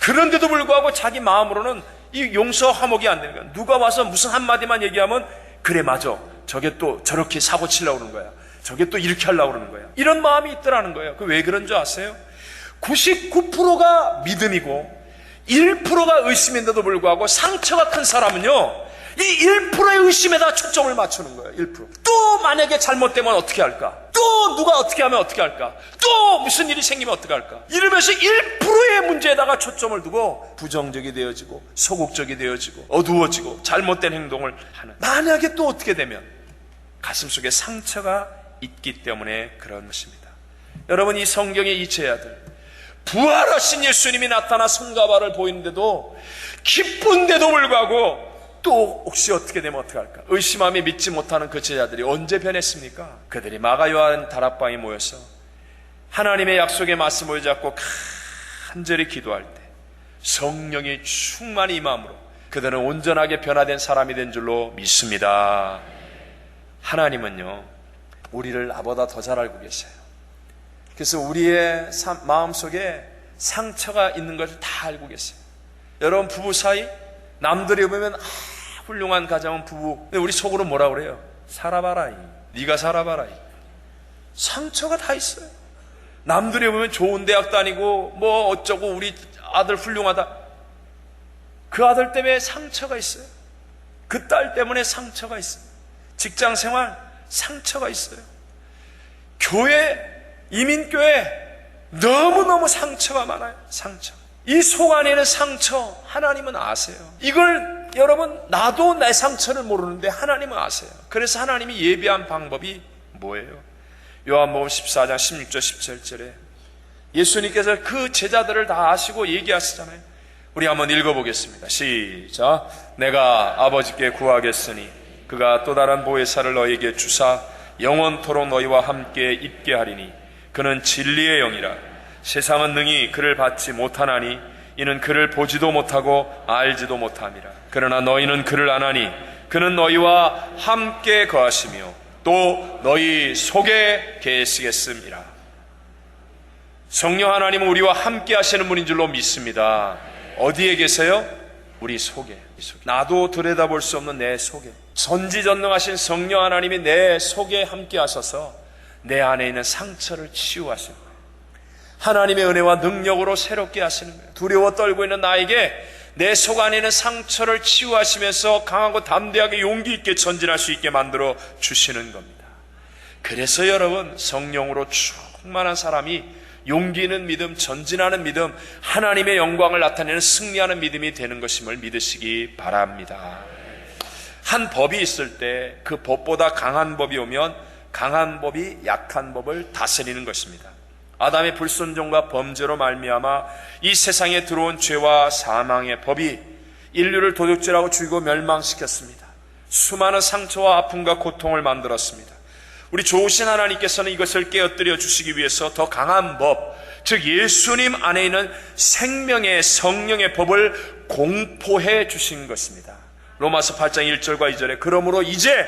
그런데도 불구하고 자기 마음으로는 이 용서와 화목이 안 되는 거예요. 누가 와서 무슨 한마디만 얘기하면 그래 맞아, 저게 또 저렇게 사고 치려고 그러는 거야, 저게 또 이렇게 하려고 그러는 거야, 이런 마음이 있더라는 거예요. 그 왜 그런 줄 아세요? 99%가 믿음이고 1%가 의심인데도 불구하고 상처가 큰 사람은요, 이 1%의 의심에다 초점을 맞추는 거예요. 1%. 또 만약에 잘못되면 어떻게 할까? 또 누가 어떻게 하면 어떻게 할까? 또 무슨 일이 생기면 어떻게 할까? 이러면서 1%의 문제에다가 초점을 두고 부정적이 되어지고 소극적이 되어지고 어두워지고 잘못된 행동을 하는, 만약에 또 어떻게 되면 가슴속에 상처가 있기 때문에 그런 것입니다. 여러분, 이 성경의 이 제자들, 부활하신 예수님이 나타나 손과 발을 보이는데도 기쁜데도 불구하고 또 혹시 어떻게 되면 어떻게 할까? 의심함이 믿지 못하는 그 제자들이 언제 변했습니까? 그들이 마가 요한 다락방에 모여서 하나님의 약속의 말씀을 잡고 간절히 기도할 때 성령이 충만히 임함으로 그들은 온전하게 변화된 사람이 된 줄로 믿습니다. 하나님은요, 우리를 나보다 더 잘 알고 계세요. 그래서 우리의 마음속에 상처가 있는 것을 다 알고 계세요. 여러분, 부부 사이 남들이 보면 훌륭한 가정은 부부, 근데 우리 속으로 뭐라 그래요? 살아봐라, 네가 살아봐라. 상처가 다 있어요. 남들이 보면 좋은 대학 다니고 뭐 어쩌고 우리 아들 훌륭하다, 그 아들 때문에 상처가 있어요. 그 딸 때문에 상처가 있어요. 직장 생활 상처가 있어요. 교회, 이민교회 너무너무 상처가 많아요. 상처. 이 속 안에는 상처, 하나님은 아세요. 이걸 여러분, 나도 내 상처를 모르는데 하나님은 아세요. 그래서 하나님이 예비한 방법이 뭐예요? 요한복음 14장 16절 17절에 예수님께서 그 제자들을 다 아시고 얘기하시잖아요. 우리 한번 읽어보겠습니다. 시작. 내가 아버지께 구하겠으니 그가 또 다른 보혜사를 너희에게 주사 영원토록 너희와 함께 있게 하리니 그는 진리의 영이라. 세상은 능히 그를 받지 못하나니 이는 그를 보지도 못하고 알지도 못함이라. 그러나 너희는 그를 아나니 그는 너희와 함께 거하시며 또 너희 속에 계시겠음이라. 성령 하나님은 우리와 함께 하시는 분인 줄로 믿습니다. 어디에 계세요? 우리 속에. 나도 들여다볼 수 없는 내 속에 전지전능하신 성령 하나님이 내 속에 함께 하셔서 내 안에 있는 상처를 치유하시는 거예요. 하나님의 은혜와 능력으로 새롭게 하시는 거예요. 두려워 떨고 있는 나에게 내 속 안에 있는 상처를 치유하시면서 강하고 담대하게 용기 있게 전진할 수 있게 만들어 주시는 겁니다. 그래서 여러분, 성령으로 충만한 사람이 용기 있는 믿음, 전진하는 믿음, 하나님의 영광을 나타내는 승리하는 믿음이 되는 것임을 믿으시기 바랍니다. 한 법이 있을 때 그 법보다 강한 법이 오면 강한 법이 약한 법을 다스리는 것입니다. 아담의 불순종과 범죄로 말미암아 이 세상에 들어온 죄와 사망의 법이 인류를 도둑질하고 죽이고 멸망시켰습니다. 수많은 상처와 아픔과 고통을 만들었습니다. 우리 좋으신 하나님께서는 이것을 깨어뜨려 주시기 위해서 더 강한 법, 즉 예수님 안에 있는 생명의 성령의 법을 공포해 주신 것입니다. 로마서 8장 1절과 2절에 그러므로 이제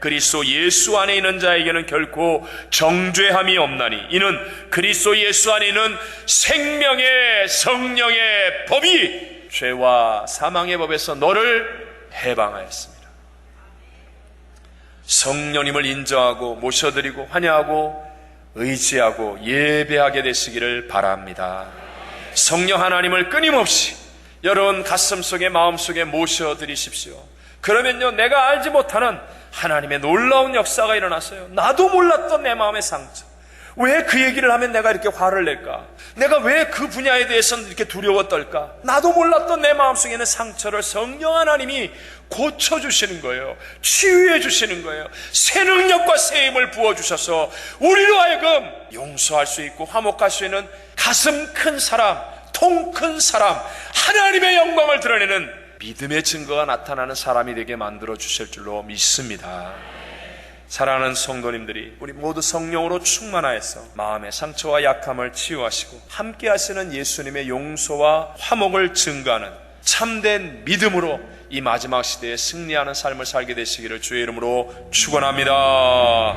그리스도 예수 안에 있는 자에게는 결코 정죄함이 없나니 이는 그리스도 예수 안에 있는 생명의 성령의 법이 죄와 사망의 법에서 너를 해방하였습니다. 성령님을 인정하고 모셔드리고 환영하고 의지하고 예배하게 되시기를 바랍니다. 성령 하나님을 끊임없이 여러분 가슴속에 마음속에 모셔드리십시오. 그러면요, 내가 알지 못하는 하나님의 놀라운 역사가 일어났어요. 나도 몰랐던 내 마음의 상처. 왜 그 얘기를 하면 내가 이렇게 화를 낼까? 내가 왜 그 분야에 대해서는 이렇게 두려워 떨까? 나도 몰랐던 내 마음속에 있는 상처를 성령 하나님이 고쳐주시는 거예요. 치유해 주시는 거예요. 새 능력과 새 힘을 부어주셔서 우리로 하여금 용서할 수 있고 화목할 수 있는 가슴 큰 사람, 통 큰 사람, 하나님의 영광을 드러내는 믿음의 증거가 나타나는 사람이 되게 만들어 주실 줄로 믿습니다. 사랑하는 성도님들이 우리 모두 성령으로 충만하여서 마음의 상처와 약함을 치유하시고 함께 하시는 예수님의 용서와 화목을 증거하는 참된 믿음으로 이 마지막 시대에 승리하는 삶을 살게 되시기를 주의 이름으로 축원합니다.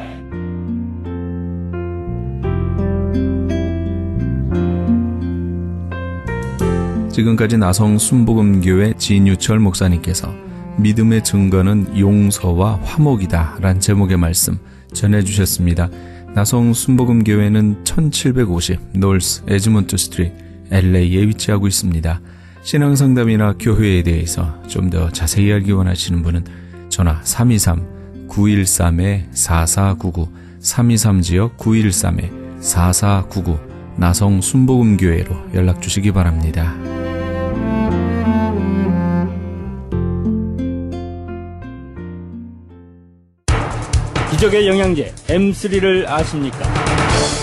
지금까지 나성 순복음교회 진유철 목사님께서 믿음의 증거는 용서와 화목이다 란 제목의 말씀 전해주셨습니다. 나성 순복음교회는 1750 노스 에즈먼트 스트리트 LA에 위치하고 있습니다. 신앙상담이나 교회에 대해서 좀 더 자세히 알기 원하시는 분은 전화 323-913-4499 323지역 913-4499 나성 순복음교회로 연락주시기 바랍니다. 기적의 영양제 M3를 아십니까?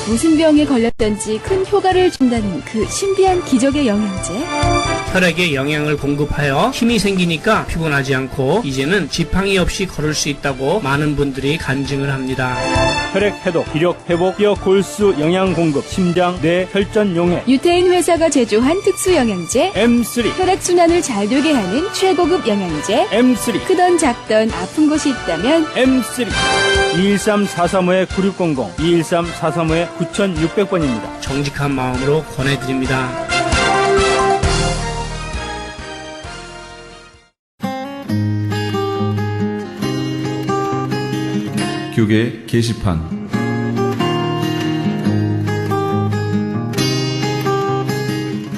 무슨 병에 걸렸던지 큰 효과를 준다는 그 신비한 기적의 영양제. 혈액에 영양을 공급하여 힘이 생기니까 피곤하지 않고 이제는 지팡이 없이 걸을 수 있다고 많은 분들이 간증을 합니다. 혈액 해독, 기력 회복, 뼈 골수 영양 공급, 심장, 뇌, 혈전 용해. 유태인 회사가 제조한 특수 영양제. M3. 혈액순환을 잘 되게 하는 최고급 영양제. M3. 크던 작던 아픈 곳이 있다면 M3. 213-435-9600, 213-435-9600번입니다. 정직한 마음으로 권해드립니다. 교계 게시판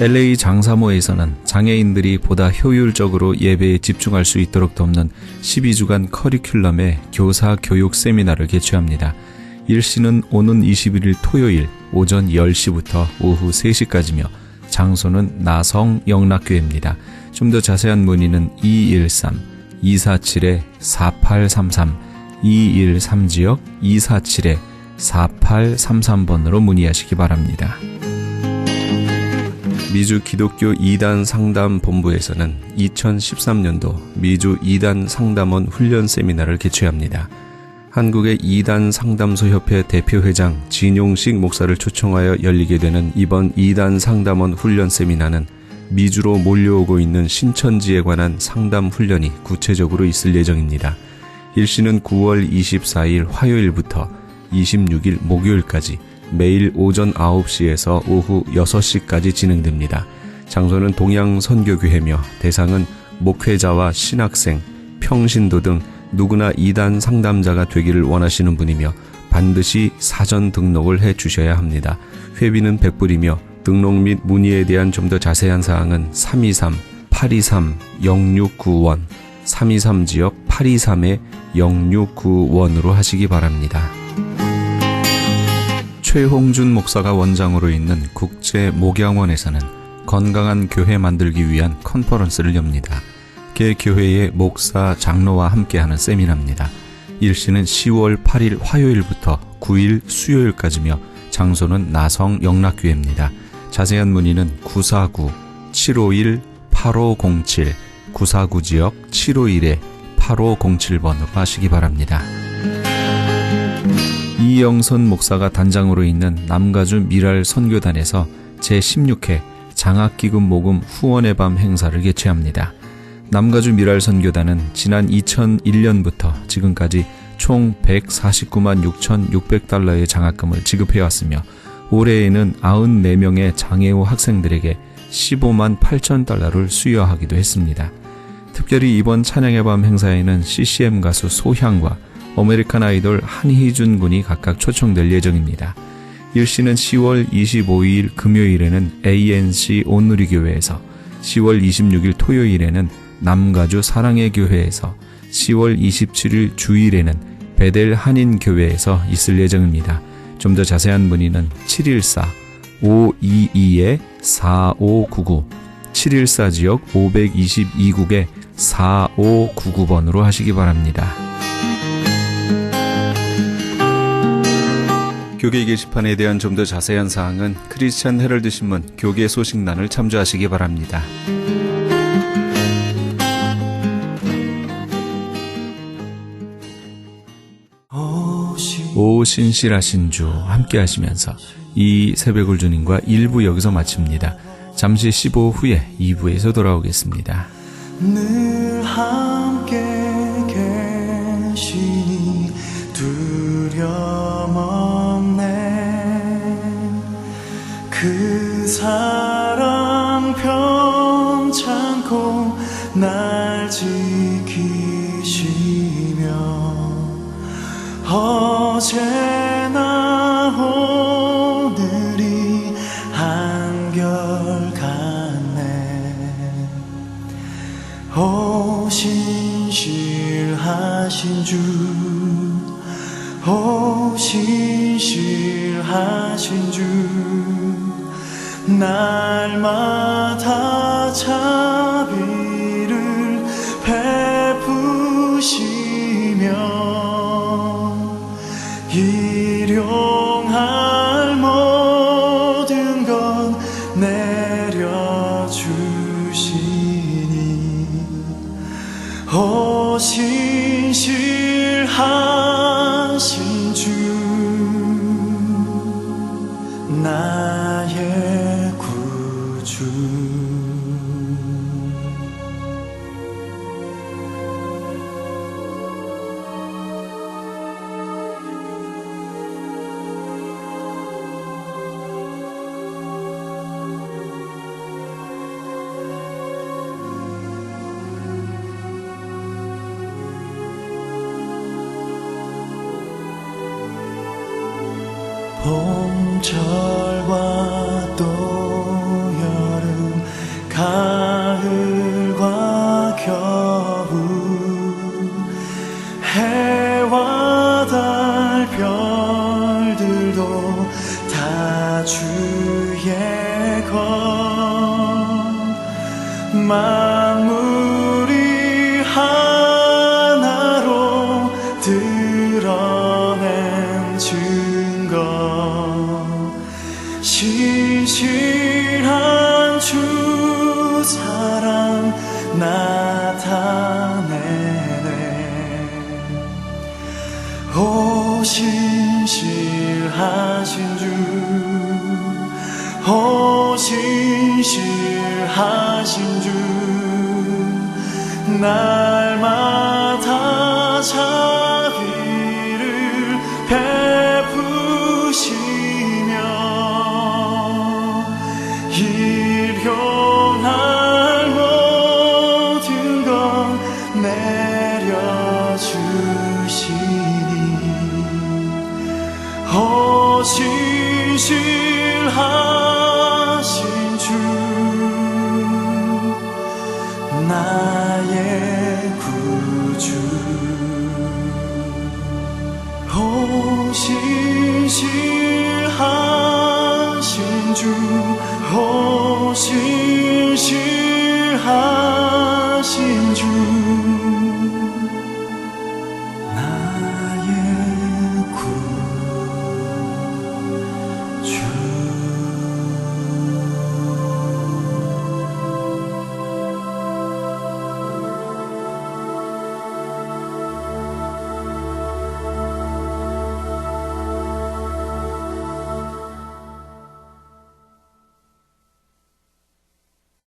LA 장사모에서는 장애인들이 보다 효율적으로 예배에 집중할 수 있도록 돕는 12주간 커리큘럼의 교사 교육 세미나를 개최합니다. 일시는 오는 21일 토요일 오전 10시부터 오후 3시까지며 장소는 나성 영락교회입니다. 좀 더 자세한 문의는 213-247-4833 213지역 247-4833번으로 문의하시기 바랍니다. 미주 기독교 2단 상담 본부에서는 2013년도 미주 2단 상담원 훈련 세미나를 개최합니다. 한국의 이단 상담소 협회 대표회장 진용식 목사를 초청하여 열리게 되는 이번 이단 상담원 훈련 세미나는 미주로 몰려오고 있는 신천지에 관한 상담 훈련이 구체적으로 있을 예정입니다. 일시는 9월 24일 화요일부터 26일 목요일까지 매일 오전 9시에서 오후 6시까지 진행됩니다. 장소는 동양선교교회며 대상은 목회자와 신학생, 평신도 등 누구나 이단 상담자가 되기를 원하시는 분이며 반드시 사전 등록을 해 주셔야 합니다. 회비는 100불이며 등록 및 문의에 대한 좀 더 자세한 사항은 323-823-0691, 323지역 823-0691으로 하시기 바랍니다. 최홍준 목사가 원장으로 있는 국제목양원에서는 건강한 교회 만들기 위한 컨퍼런스를 엽니다. 개 교회의 목사, 장로와 함께하는 세미나입니다. 일시는 10월 8일 화요일부터 9일 수요일까지며 장소는 나성 영락교회입니다. 자세한 문의는 949-751-8507, 949지역 751-8507번으로 하시기 바랍니다. 이영선 목사가 단장으로 있는 남가주 미랄 선교단에서 제16회 장학기금 모금 후원의 밤 행사를 개최합니다. 남가주 미랄 선교단은 지난 2001년부터 지금까지 총 149만 6,600달러의 장학금을 지급해왔으며 올해에는 94명의 장애우 학생들에게 15만 8천 달러를 수여하기도 했습니다. 특별히 이번 찬양의 밤 행사에는 CCM 가수 소향과 아메리칸 아이돌 한희준 군이 각각 초청될 예정입니다. 일시는 10월 25일 금요일에는 ANC 온누리교회에서, 10월 26일 토요일에는 남가주 사랑의 교회에서, 10월 27일 주일에는 베델 한인교회에서 있을 예정입니다. 좀 더 자세한 문의는 714-522-4599, 714지역 522국에 4599번으로 하시기 바랍니다. 교계 게시판에 대한 좀 더 자세한 사항은 크리스찬 헤럴드 신문 교계 소식란을 참조하시기 바랍니다. 오 신실하신 주 함께 하시면서 이 새벽을 주님과 1부 여기서 마칩니다. 잠시 15 후에 2부에서 돌아오겠습니다. 늘 함께 계시니 두려움 없네. 그 사랑 편찮고 날 지키시며 어제나 오늘이 한결같네. 오 신실하신 주, 오 신실하신 주, 날마다 자비를 베푸시며 일용할 모든 것 내려주시니 오 신실하신 주, 나의 구주. 봄철과 또 여름, 가을과 겨울, 해와 달 별들도 다 주의 것. 만물이 하나로 드러낸 증거, 신실한 주 사랑 나타내네. 오 신실하신 주 신실하신 주 날마다 자비를 베푸시며 일용할 모든 것 내려주시니 신실하신 주 나의 구주 신실하신 주 신실하신 주